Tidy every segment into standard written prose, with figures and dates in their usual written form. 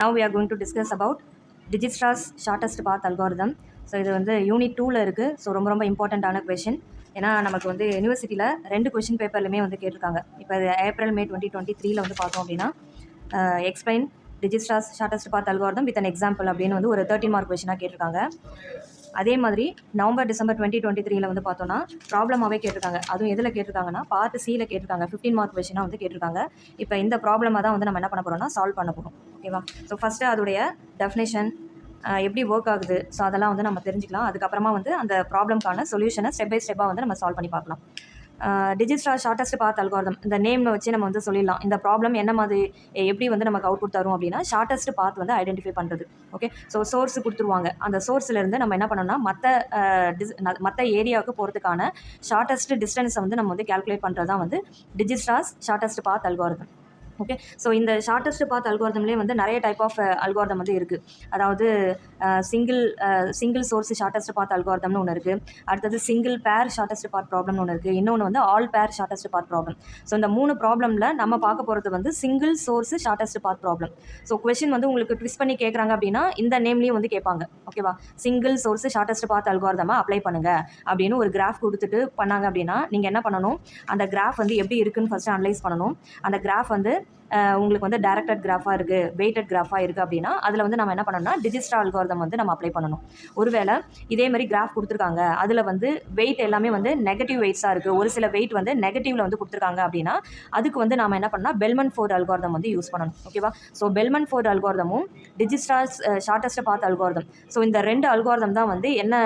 Now we are going to discuss about Dijistra's shortest path algorithm. So இது வந்து unit 2ல் இருக்குது. So ரொம்ப ரொம்ப இம்பார்ட்டண்ட்டான கொஷின். ஏன்னா நமக்கு வந்து யூனிவர்சிட்டியில் 2 கொஷின் பேப்பர்லையுமே வந்து கேட்டிருக்காங்க. இப்போ ஏப்ரல் மே 2023 வந்து பார்த்தோம் அப்படின்னா explain Dijkstra's shortest path algorithm with an example அப்படின்னு வந்து ஒரு 13 மார்க் கொஷினாக கேட்டிருக்காங்க. அதே மாதிரி நவம்பர் டிசம்பர் 2023 வந்து பார்த்தோன்னா ப்ராப்ளமாகவே கேட்டிருக்காங்க. அதுவும் எதில் கேட்டிருக்காங்கன்னா பார்ட் சியில் கேட்டிருக்காங்க. 15 மார்க் கொஷினாக வந்து கேட்டிருக்காங்க. இப்போ இந்த ப்ராப்ளமாக தான் வந்து நம்ம என்ன பண்ண போகிறோம்னா சால்வ் பண்ண போகிறோம். ஓகேவா? ஸோ ஃபஸ்ட்டு அதோடைய டெஃபினேஷன் எப்படி ஒர்க் ஆகுது, ஸோ அதெல்லாம் வந்து நம்ம தெரிஞ்சுக்கலாம். அதுக்கப்புறமா வந்து அந்த ப்ராப்ளம்க்கான சொல்யூஷனை ஸ்டெப் பை ஸ்டெப்பாக வந்து நம்ம சால்வ் பண்ணி பார்க்கலாம். டிஜிஸ்ட்ரா ஷார்ட்டஸ்ட் பாத் அல்காரிதம் இந்த நேம்ல வச்சு நம்ம வந்து சொல்லிடலாம். இந்த ப்ராப்ளம் என்ன மாதிரி எப்படி வந்து நமக்கு அவுட்புட் தரும் அப்படின்னா ஷார்ட்டஸ்ட் பாத் வந்து ஐடென்டிஃபை பண்ணுறது. ஓகே, ஸோ சோர்ஸ் கொடுத்துருவாங்க. அந்த சோர்ஸ்லேருந்து நம்ம என்ன பண்ணோம்னா மற்ற ஏரியாவுக்கு போகிறதுக்கான ஷார்ட்டஸ்ட் டிஸ்டன்ஸை வந்து நம்ம வந்து கேல்குலேட் பண்ணுறது தான் வந்து Dijkstra's shortest path algorithm. Okay, so இந்த ஷார்ட்டஸ்ட் பாத் அல்காரிதம்லேயே வந்து நிறைய டைப் ஆஃப் அல்காரிதம் வந்து இருக்குது. அதாவது சிங்கிள் சோர்ஸ் ஷார்ட்டஸ்ட் பாத் அல்காரிதம்னு ஒன்று இருக்குது. அடுத்தது சிங்கிள் பேர் ஷார்ட்டஸ்ட் பாத் ப்ராப்ளம்னு ஒன்று இருக்குது. இன்னொன்று வந்து ஆல் பேர் ஷார்ட்டஸ்ட் பாத் ப்ராப்ளம். ஸோ இந்த 3 ப்ராப்ளமில் நம்ம பார்க்க போகிறது வந்து single source shortest path problem. So question வந்து உங்களுக்கு ட்விஸ்ட் பண்ணி கேட்குறாங்க அப்படின்னா இந்த நேம்லேயும் வந்து கேட்பாங்க. ஓகேவா? சிங்கிள் சோர்ஸ் ஷார்ட்டஸ்ட் பாத் அல்காரிதமாக அப்ளை பண்ணுங்க அப்படின்னு ஒரு கிராஃப் கொடுத்துட்டு பண்ணாங்க அப்படின்னா நீங்கள் என்ன பண்ணணும், அந்த கிராஃப் வந்து எப்படி இருக்குன்னு ஃபஸ்ட்டு அனலைஸ் பண்ணணும். அந்த கிராஃப் வந்து உங்களுக்கு வந்து டைரக்டட் கிராஃபாக இருக்குது, வெயிட்டட் கிராஃபாக இருக்குது அப்படின்னா அதில் வந்து நம்ம என்ன பண்ணணும்னா டிஜிஸ்ட்ரா அல்காரிதம் வந்து நம்ம அப்ளை பண்ணணும். ஒருவேளை இதே மாதிரி கிராஃப் கொடுத்துருக்காங்க, அதில் வந்து வெயிட் எல்லாமே வந்து நெகட்டிவ் வெயிட்ஸாக இருக்குது, ஒரு சில வெயிட் வந்து நெகட்டிவில் வந்து கொடுத்துருக்காங்க அப்படின்னா அதுக்கு வந்து நம்ம என்ன பண்ணால் பெல்மன் ஃபோர்ட் அல்காரிதம் வந்து யூஸ் பண்ணணும். ஓகேவா? ஸோ பெல்மன் ஃபோர்ட் அல்காரிதமும் Dijkstra's shortest path algorithm, so இந்த 2 அல்காரிதம் தான் வந்து என்ன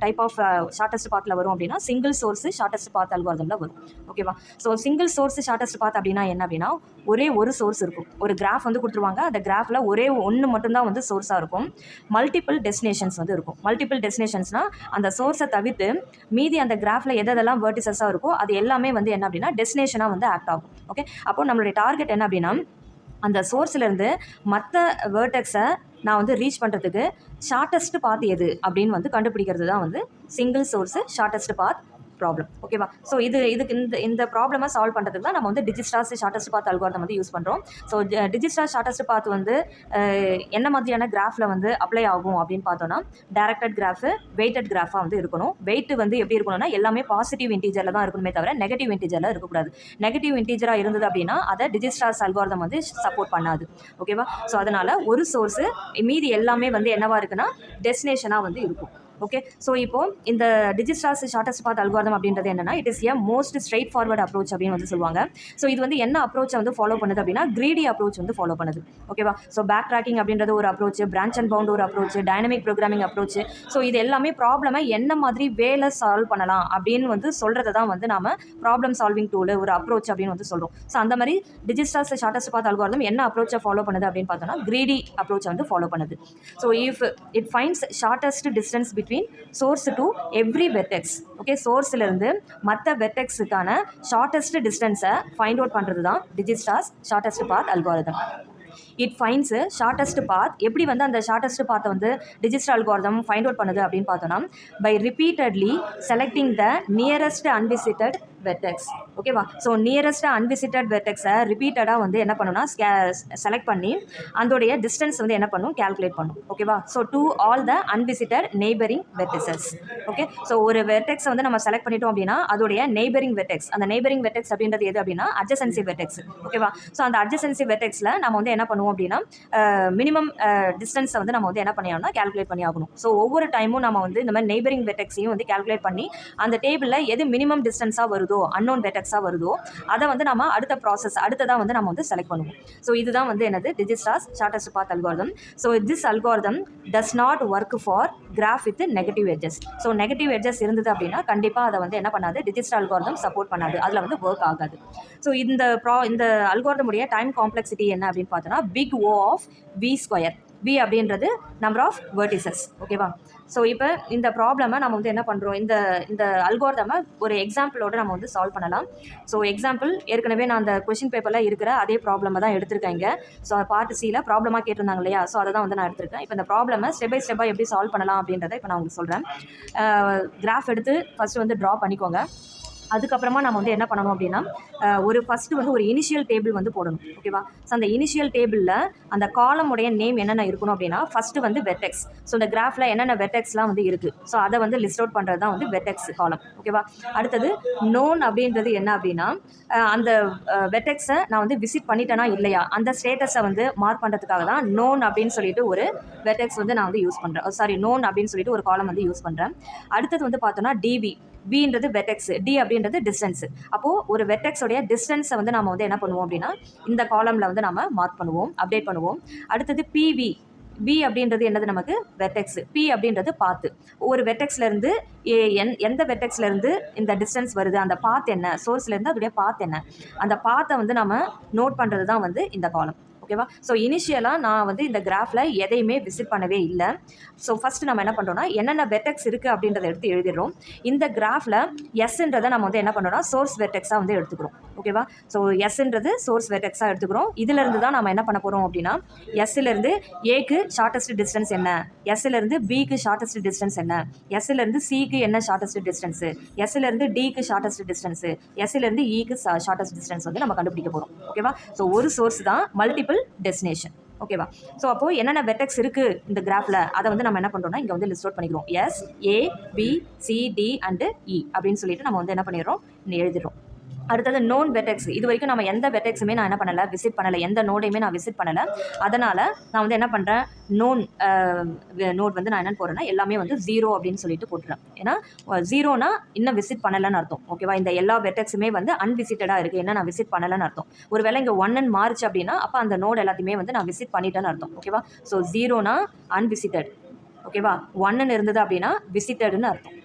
டைப் ஆஃப் ஷார்ட்டஸ்ட் பாத்தில் வரும் அப்படின்னா சிங்கிள் சோர்ஸ் ஷார்ட்டஸ்ட் பாத் அல்காரிதமில் வரும். ஓகேவா? So single source shortest path அப்படின்னா என்ன அப்படின்னா ஒரே ஒரு சோர்ஸ் இருக்கும். ஒரு கிராஃப் வந்து கொடுத்துருவாங்க, அந்த கிராஃபில் ஒரே ஒன்று மட்டும்தான் வந்து சோர்ஸாக இருக்கும். மல்டிபிள் டெஸ்டினேஷன்ஸ் வந்து இருக்கும். மல்டிபிள் டெஸ்டினேஷன்ஸ்னால் அந்த சோர்ஸை தவிர்த்து மீதி அந்த கிராஃபில் எதெல்லாம் வெர்டிசஸாக இருக்கோ அது எல்லாமே வந்து என்ன அப்படின்னா டெஸ்டினேஷனாக வந்து ஆக்ட் ஆகும். ஓகே, அப்போ நம்மளுடைய டார்கெட் என்ன அப்படின்னா அந்த சோர்ஸ்லேருந்து மற்ற வேர்டெக்ஸை நான் வந்து ரீச் பண்ணுறதுக்கு ஷார்ட்டஸ்ட் பாத் எது அப்படின்னு வந்து கண்டுபிடிக்கிறது தான் வந்து single source shortest path problem. ஓகேவா? ஸோ இதுக்கு இந்த ப்ராப்ளமை சால்வ் பண்ணுறதுக்கு தான் நம்ம வந்து டிஜிஸ்ட்ராஸ் ஷார்ட்டஸ்ட் பாத் அல்காரிதம் வந்து யூஸ் பண்ணுறோம். ஸோ டிஜிஸ்ட்ராஸ் ஷார்ட்டஸ்ட் பாத் வந்து என்ன மாதிரியான கிராஃபில் வந்து அப்ளை ஆகும் அப்படின்னு பார்த்தோன்னா டைரக்டட் கிராஃபு வெயிட்டட் கிராஃபாக வந்து இருக்கணும். வெயிட் வந்து எப்படி இருக்கணும்னா எல்லாமே பாசிட்டிவ் இன்டீஜரில் தான் இருக்கணுமே தவிர நெகட்டிவ் இன்டீஜரில் இருக்கக்கூடாது. நெகட்டிவ் இன்டீஜராக இருந்தது அப்படின்னா அதை டிஜிஸ்ட்ராஸ் அல்காரிதம் வந்து சப்போர்ட் பண்ணாது. ஓகேவா? ஸோ அதனால் ஒரு சோர்ஸு மீதி எல்லாமே வந்து என்னவாக இருக்குன்னா டெஸ்டினேஷனாக வந்து இருக்கும். ஓகே, ஸோ இப்போ இந்த டிஜிஸ்ட்ராஸ் ஷார்ட்டஸ்ட் பாத் அல்காரிதம் அப்படின்றது என்னன்னா it is a most straight forward approach அப்படின்னு வந்து சொல்லுவாங்க. ஸோ இது வந்து என்ன அப்ரோச்சை வந்து ஃபாலோ பண்ணுது அப்படின்னா கிரீடி அப்ரோச் வந்து ஃபாலோ பண்ணுது. ஓகேவா? ஸோ பேக் ட்ராக்கிங் அப்படின்றது ஒரு அப்ரோச், பிரான்ச் அண்ட் பவுண்ட் ஒரு approach, dynamic programming approach. So இது எல்லாமே ப்ராப்ளமை என்ன மாதிரி வேலை சால்வ் பண்ணலாம் அப்படின்னு வந்து சொல்கிறத தான் வந்து நாம ப்ராப்ளம் சால்விங் டூல் ஒரு அப்ரோச் அப்படின்னு வந்து சொல்கிறோம். ஸோ அந்த மாதிரி டிஜிஸ்ட்ராஸ் ஷார்ட்டஸ்ட் பாத் அல்காரிதம் என்ன அப்ரோச்சை ஃபாலோ பண்ணுது அப்படின்னு பார்த்தோம்னா கிரீடி அப்ரோச்சை வந்து ஃபாலோ பண்ணுது. So if it finds shortest distance between source to every vertex. Okay, சோர்ஸ்லேருந்து மற்ற வெர்டெக்ஸுக்கான ஷார்ட்டஸ்ட் டிஸ்டன்ஸை ஃபைண்ட் அவுட் பண்ணுறது தான் Dijkstra's shortest path algorithm. It finds shortest path. எப்படி வந்து அந்த ஷார்ட்டஸ்ட் பாத்தை வந்து டிஜிஸ்ட்ரா அல்காரிதம் ஃபைண்ட் அவுட் பண்ணுது அப்படின்னு பார்த்தோன்னா by repeatedly selecting the nearest unvisited vertex. ஓகேவா? ஸோ நியரஸ்ட் அன்விசிட்டட் வெர்டெக்ஸை ரிப்பீட்டடாக வந்து என்ன பண்ணுன்னா செலக்ட் பண்ணி அதோடைய டிஸ்டன்ஸ் வந்து என்ன பண்ணும் கேல்குலேட் பண்ணும். ஓகேவா? So to all the unvisited neighbouring vertices. Okay, so ஒரு வெர்டெக்ஸை வந்து நம்ம செலக்ட் பண்ணிட்டோம் அப்படின்னா அதோடைய நெய்பரிங் வெர்டெக்ஸ், அந்த நெய்பரிங் வெர்டெக்ஸ் அப்படின்றது எது அப்படின்னா அட்ஜசன்சி வெர்டெக்ஸ். ஓகேவா? ஸோ அந்த அட்ஜசன்சி வெர்டெக்ஸில் நம்ம வந்து என்ன பண்ணுவோம் அப்படின்னா மினிமம் டிஸ்டன்ஸை வந்து நம்ம வந்து என்ன பண்ணியாகணும்னா கேல்குலேட் பண்ணி ஆகணும். ஸோ ஒவ்வொரு டைமும் நம்ம வந்து இந்த மாதிரி நெய்பரிங் வெர்டெக்ஸையும் வந்து கேல்குலேட் பண்ணி அந்த டேபிளில் எது மினிமம் டிஸ்டன்ஸாக வருதோ அன்னோன் வெர்டெக்ஸாக வருதோ அதை வந்து நம்ம அடுத்ததாக வந்து நம்ம வந்து செலக்ட் பண்ணுவோம். ஸோ இதுதான் வந்து என்னது Dijkstra's shortest path algorithm. So this algorithm does not work for graph with negative edges. So negative edges இருந்தது அப்படின்னா கண்டிப்பாக அதை வந்து என்ன பண்ணாது டிஜிஸ்ட்ரா அல்காரிதம் சப்போர்ட் பண்ணாது, அதில் வந்து ஒர்க் ஆகாது. ஸோ இந்த அல்காரிதமுடைய டைம் காம்ப்ளெக்சிட்டி என்ன அப்படின்னு பார்த்தோன்னா big O of V square. V அப்படின்றது நம்பர் ஆஃப் வெர்டிசஸ். ஓகேவா? ஸோ இப்போ இந்த ப்ராப்ளமை நம்ம வந்து என்ன பண்ணுறோம், இந்த அல்காரிதமை ஒரு எக்ஸாம்பிளோட நம்ம வந்து சால்வ் பண்ணலாம். ஸோ எக்ஸாம்பிள் ஏற்கனவே நான் அந்த கொஷின் பேப்பரில் இருக்கிற அதே ப்ராப்ளமை தான் எடுத்திருக்கேன் இங்கே. ஸோ பார்ட் சியில் ப்ராப்ளமாக கேட்டிருந்தாங்க இல்லையா? ஸோ அதை தான் வந்து நான் எடுத்திருக்கேன். இப்போ இந்த ப்ராப்ளமை ஸ்டெப் பை ஸ்டெப்பாக எப்படி சால்வ் பண்ணலாம் அப்படின்றத இப்போ நான் உங்களுக்கு சொல்கிறேன். கிராஃப் எடுத்து ஃபஸ்ட்டு வந்து ட்ரா பண்ணிக்கோங்க. அதுக்கப்புறமா நம்ம வந்து என்ன பண்ணணும் அப்படின்னா ஒரு ஃபஸ்ட்டு வந்து ஒரு இனிஷியல் டேபிள் வந்து போடணும். ஓகேவா? ஸோ அந்த இனிஷியல் டேபிளில் அந்த காலமுடைய நேம் என்னென்ன இருக்கணும் அப்படின்னா ஃபஸ்ட்டு வந்து வெர்டெக்ஸ். ஸோ இந்த கிராஃபில் என்னென்ன வெர்டெக்ஸ்லாம் வந்து இருக்குது, ஸோ அதை வந்து லிஸ்ட் அவுட் பண்ணுறது தான் வந்து வெர்டெக்ஸ் காலம். ஓகேவா? அடுத்தது நோன் அப்படின்றது என்ன அப்படின்னா அந்த வெர்டெக்ஸை நான் வந்து விசிட் பண்ணிட்டேனா இல்லையா அந்த ஸ்டேட்டஸை வந்து மார்க் பண்ணுறதுக்காக தான் நோன் அப்படின்னு சொல்லிட்டு ஒரு வெர்டெக்ஸ் வந்து நான் வந்து யூஸ் பண்ணுறேன். நோன் அப்படின்னு சொல்லிட்டு ஒரு காலம் வந்து யூஸ் பண்ணுறேன். அடுத்தது வந்து பார்த்தோன்னா டிவி. வின்றது வெர்டெக்ஸ், டி அப்படின்றது டிஸ்டன்ஸ். அப்போது ஒரு வெர்டெக்ஸோடைய டிஸ்டன்ஸை வந்து நம்ம வந்து என்ன பண்ணுவோம் அப்படின்னா இந்த காலமில் வந்து நம்ம மார்க் பண்ணுவோம், அப்டேட் பண்ணுவோம். அடுத்தது பிவி. வி அப்படின்றது என்னது நமக்கு வெர்டெக்ஸ், பி அப்படின்றது பாத்து. ஒரு வெர்டெக்ஸ்லேருந்து எந்த வெர்டெக்ஸ்லேருந்து இந்த டிஸ்டன்ஸ் வருது, அந்த பாத் என்ன, சோர்ஸ்லேருந்து அதோடைய பாத் என்ன, அந்த பாத்தை வந்து நம்ம நோட் பண்ணுறது தான் வந்து இந்த காலம். ஓகேவா? ஸோ இனிஷியலாக நான் வந்து இந்த கிராஃபில் எதையுமே விசிட் பண்ணவே இல்லை. ஸோ ஃபஸ்ட்டு நம்ம என்ன பண்ணுறோம்னா என்னென்ன வெர்டெக்ஸ் இருக்குது அப்படின்றத எடுத்து எழுதிடுறோம். இந்த கிராஃபில் எஸ்ன்றதை நம்ம வந்து என்ன பண்ணுறோம்னா சோர்ஸ் வெர்டெக்ஸாக வந்து எடுத்துக்கிறோம். ஓகேவா? ஸோ எஸ்ன்றது சோர்ஸ் வெர்டெக்ஸாக எடுத்துக்கிறோம். இதிலேருந்து தான் நம்ம என்ன பண்ண போகிறோம் அப்படின்னா எஸ்லேருந்து ஏக்கு ஷார்ட்டஸ்ட் டிஸ்டன்ஸ் என்ன, எஸ்லேருந்து பிக்கு ஷார்ட்டஸ்ட் டிஸ்டன்ஸ் என்ன, எஸ்லேருந்து சிக்கு என்ன ஷார்ட்டஸ்ட் டிஸ்டன்ஸு, எஸ்லேருந்து டிக்கு ஷார்ட்டஸ்ட் டிஸ்டன்ஸு, எஸ்லேருந்து இக்கு ஷார்ட்டஸ்ட் டிஸ்டன்ஸ் வந்து நம்ம கண்டுபிடிக்க போகிறோம். ஓகேவா? ஸோ ஒரு சோர்ஸ் தான் மல்டிபிள் டெஸ்டினேஷன். ஓகேவா? ஸோ அப்போது என்னென்ன வெர்டெக்ஸ் இருக்குது இந்த கிராஃபில் அதை வந்து நம்ம என்ன பண்ணுறோம்னா இங்கே வந்து லிஸ்ட் அவுட் பண்ணிக்கிறோம். S, A, B, C, D and E அப்படின்னு சொல்லிட்டு நம்ம வந்து என்ன பண்ணிடுறோம், எழுதிடுறோம். அடுத்தது நோன் வெர்டெக்ஸ். இது வரைக்கும் நம்ம எந்த வெர்டெக்ஸுமே நான் என்ன பண்ணலை, விசிட் பண்ணலை, எந்த நோடையுமே நான் விசிட் பண்ணலை. அதனால் நான் வந்து என்ன பண்ணுறேன், நோட் வந்து நான் என்ன போடுறேன்னா எல்லாமே வந்து 0 அப்படின்னு சொல்லிட்டு போட்டுறேன். ஏன்னா 0னா இன்னும் விசிட் பண்ணலைன்னு அர்த்தம். ஓகேவா? இந்த எல்லா வெர்டெக்ஸுமே வந்து அன்விசிட்டடாக இருக்குது, என்ன நான் விசிட் பண்ணலைன்னு அர்த்தம். ஒரு வேளை இங்கே 1ன்னு மாறுச்சு அப்படின்னா அப்போ அந்த நோட் எல்லாத்தையுமே வந்து நான் விசிட் பண்ணிட்டேன்னு அர்த்தம். ஓகேவா? So 0னா unvisited. ஓகேவா? 1ன்னு இருந்தது அப்படின்னா விசிட்டடுன்னு அர்த்தம்.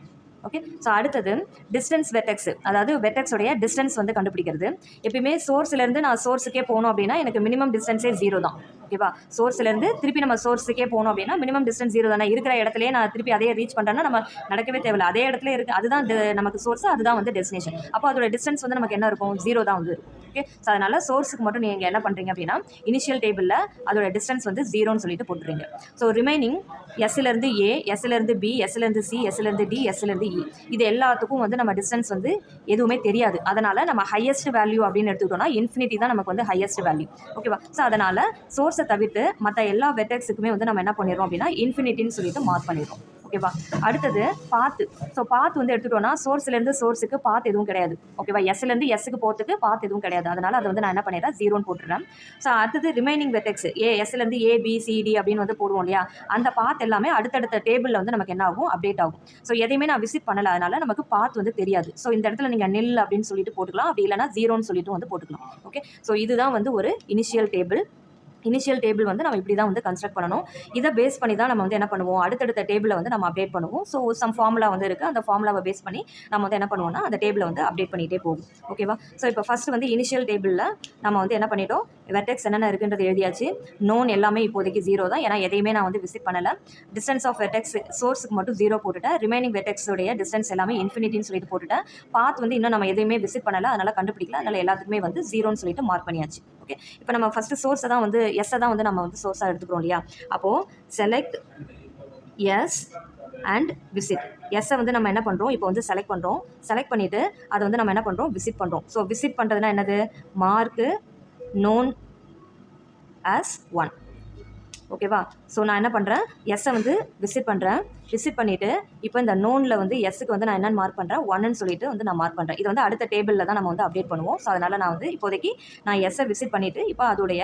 ஓகே. ஸோ அடுத்தது டிஸ்டன்ஸ் வெர்டெக்ஸ், அதாவது வெர்டெக்ஸோடைய டிஸ்டன்ஸ் வந்து கண்டுபிடிக்கிறது. எப்பயுமே சோர்ஸ்லேருந்து நான் சோர்ஸுக்கே போகணும் அப்படின்னா எனக்கு மினிமம் டிஸ்டன்ஸே 0 தான். ஓகேவா? சோர்ஸ்லேருந்து திருப்பி நம்ம சோர்ஸுக்கே போகணும் அப்படின்னா மினிமம் டிஸ்டன்ஸ் 0 தானே. இருக்கிற இடத்துலேயே நான் திருப்பி அதே ரீச் பண்ணுறேன்னா நம்ம நடக்கவே தேவையில்லை, அதே இடத்துல இருக்குது, அதுதான் நமக்கு சோர்ஸ், அதுதான் வந்து டெஸ்டினேஷன். அப்போ அதோட டிஸ்டன்ஸ் வந்து நமக்கு என்ன இருக்கும், 0 தான் வந்து இருக்கும். ஓகே. ஸோ அதனால் சோர்ஸுக்கு மட்டும் நீங்கள் என்ன பண்ணுறீங்க அப்படின்னா இனிஷியல் டேபிளில் அதோட டிஸ்டன்ஸ் வந்து 0ன்னு சொல்லிட்டு போட்டுருங்க. ஸோ ரிமைனிங் எஸ்லேருந்து ஏ, எஸ்லேருந்து பி, எஸ்லேருந்து சி, எஸ்லேருந்து டி, எஸ்லேருந்து இ, இது எல்லாத்துக்கும் வந்து நம்ம டிஸ்டன்ஸ் வந்து எதுவுமே தெரியாது. அதனால் நம்ம ஹையஸ்ட் வேல்யூ அப்படின்னு எடுத்துக்கிட்டோம்னா இன்ஃபினிட்டி தான் நமக்கு வந்து ஹையஸ்ட் வேல்யூ. ஓகேவா? ஸோ அதனால் சோர்ஸை தவிர்த்து மற்ற எல்லா வெர்டெக்ஸுக்குமே வந்து நம்ம என்ன பண்ணிடுறோம் அப்படின்னா இன்ஃபினிட்டின்னு சொல்லிட்டு மார்க் பண்ணிடுறோம். ஓகேவா? அடுத்தது பாத்து. ஸோ பாத்து வந்து எடுத்துட்டோம்னா சோர்ஸ்லேருந்து சோர்ஸுக்கு பாத் எதுவும் கிடையாது. ஓகேவா? எஸ்லேருந்து எஸ்ஸுக்கு போகிறதுக்கு பாத் எதுவும் கிடையாது. அதனால் அதை வந்து நான் என்ன பண்ணிடுறேன், 0ன்னு போட்டுடுறேன். ஸோ அடுத்தது ரிமைனிங் வெர்டெக்ஸ் எஸ்லேருந்து ஏ, பி, சி, டி அப்படின்னு வந்து போடுவோம் இல்லையா, அந்த பாத் எல்லாமே அடுத்தடுத்த டேபிளில் வந்து நமக்கு என்ன ஆகும், அப்டேட் ஆகும். ஸோ எதையுமே நான் விசிட் பண்ணலை, அதனால் நமக்கு பாத் வந்து தெரியாது. ஸோ இந்த இடத்துல நீங்கள் நில் அப்படின்னு சொல்லிட்டு போட்டுக்கலாம், அப்படி இல்லைனா 0ன்னு சொல்லிட்டு வந்து போட்டுக்கலாம். ஓகே. ஸோ இதுதான் வந்து ஒரு இனிஷியல் டேபிள். இனிஷியல் டேபிள் வந்து நம்ம இப்படி தான் வந்து கன்ஸ்ட்ரக்ட் பண்ணணும். இதை பேஸ் பண்ணி தான் நம்ம வந்து என்ன பண்ணுவோம், அடுத்தடுத்த டேபிளை வந்து நம்ம அப்டேட் பண்ணுவோம். ஸோ சம் ஃபார்முலா வந்து இருக்குது, அந்த ஃபார்முலாவை பேஸ் பண்ணி நம்ம வந்து என்ன பண்ணுவோம்னா அந்த டேபிளை வந்து அப்டேட் பண்ணிகிட்டே போகும். ஓகேவா? ஸோ இப்போ ஃபஸ்ட்டு வந்து இனிஷியல் டேபிளில் நம்ம வந்து என்ன பண்ணிட்டோம், வெர்டெக்ஸ் என்னென்ன இருக்குன்றது எழுதியாச்சு. நோன் எல்லாமே இப்போதைக்கு 0 தான், ஏன்னா எதையுமே நான் வந்து விசிட் பண்ணலை. டிஸ்டன்ஸ் ஆஃப் வெர்டெக்ஸ் சோர்ஸுக்கு மட்டும் 0 போட்டுட்டேன். ரிமைனிங் வெர்டெக்ஸோடைய டிஸ்டன்ஸ் எல்லாமே இன்ஃபினிட்டின்னு சொல்லிட்டு போட்டுட்டேன். பாத் வந்து இன்னும் நம்ம எதையுமே விசிட் பண்ணலை, அதனால் கண்டுபிடிக்கல, அதனால் எல்லாத்துக்குமே வந்து 0ன்னு சொல்லிட்டு மார்க் பண்ணியாச்சு. ஓகே. இப்போ நம்ம ஃபஸ்ட்டு சோர்ஸை தான் வந்து எஸ்ஸை தான் வந்து நம்ம வந்து சோர்ஸாக எடுத்துக்கிறோம் இல்லையா. அப்போது செலக்ட் எஸ் அண்ட் விசிட். எஸ்ஸை வந்து நம்ம என்ன பண்ணுறோம், இப்போ வந்து செலக்ட் பண்ணுறோம். செலக்ட் பண்ணிவிட்டு அதை வந்து நம்ம என்ன பண்ணுறோம், விசிட் பண்ணுறோம். ஸோ விசிட் பண்ணுறதுனா என்னது, மார்க்கு நோன் ஆஸ் 1. ஓகேவா? ஸோ நான் என்ன பண்ணுறேன், எஸ்ஸை வந்து விசிட் பண்ணுறேன். விசிட் பண்ணிவிட்டு இப்போ இந்த நோனில் வந்து எஸ்ஸுக்கு வந்து நான் என்னென்னு மார்க் பண்ணுறேன், 1ன்னு சொல்லிட்டு வந்து நான் மார்க் பண்ணுறேன். இது வந்து அடுத்த டேபிளில் தான் நம்ம வந்து அப்டேட் பண்ணுவோம். ஸோ அதனால் நான் வந்து இப்போதைக்கு நான் எஸ்ஸை விசிட் பண்ணிவிட்டு இப்போ அதோடைய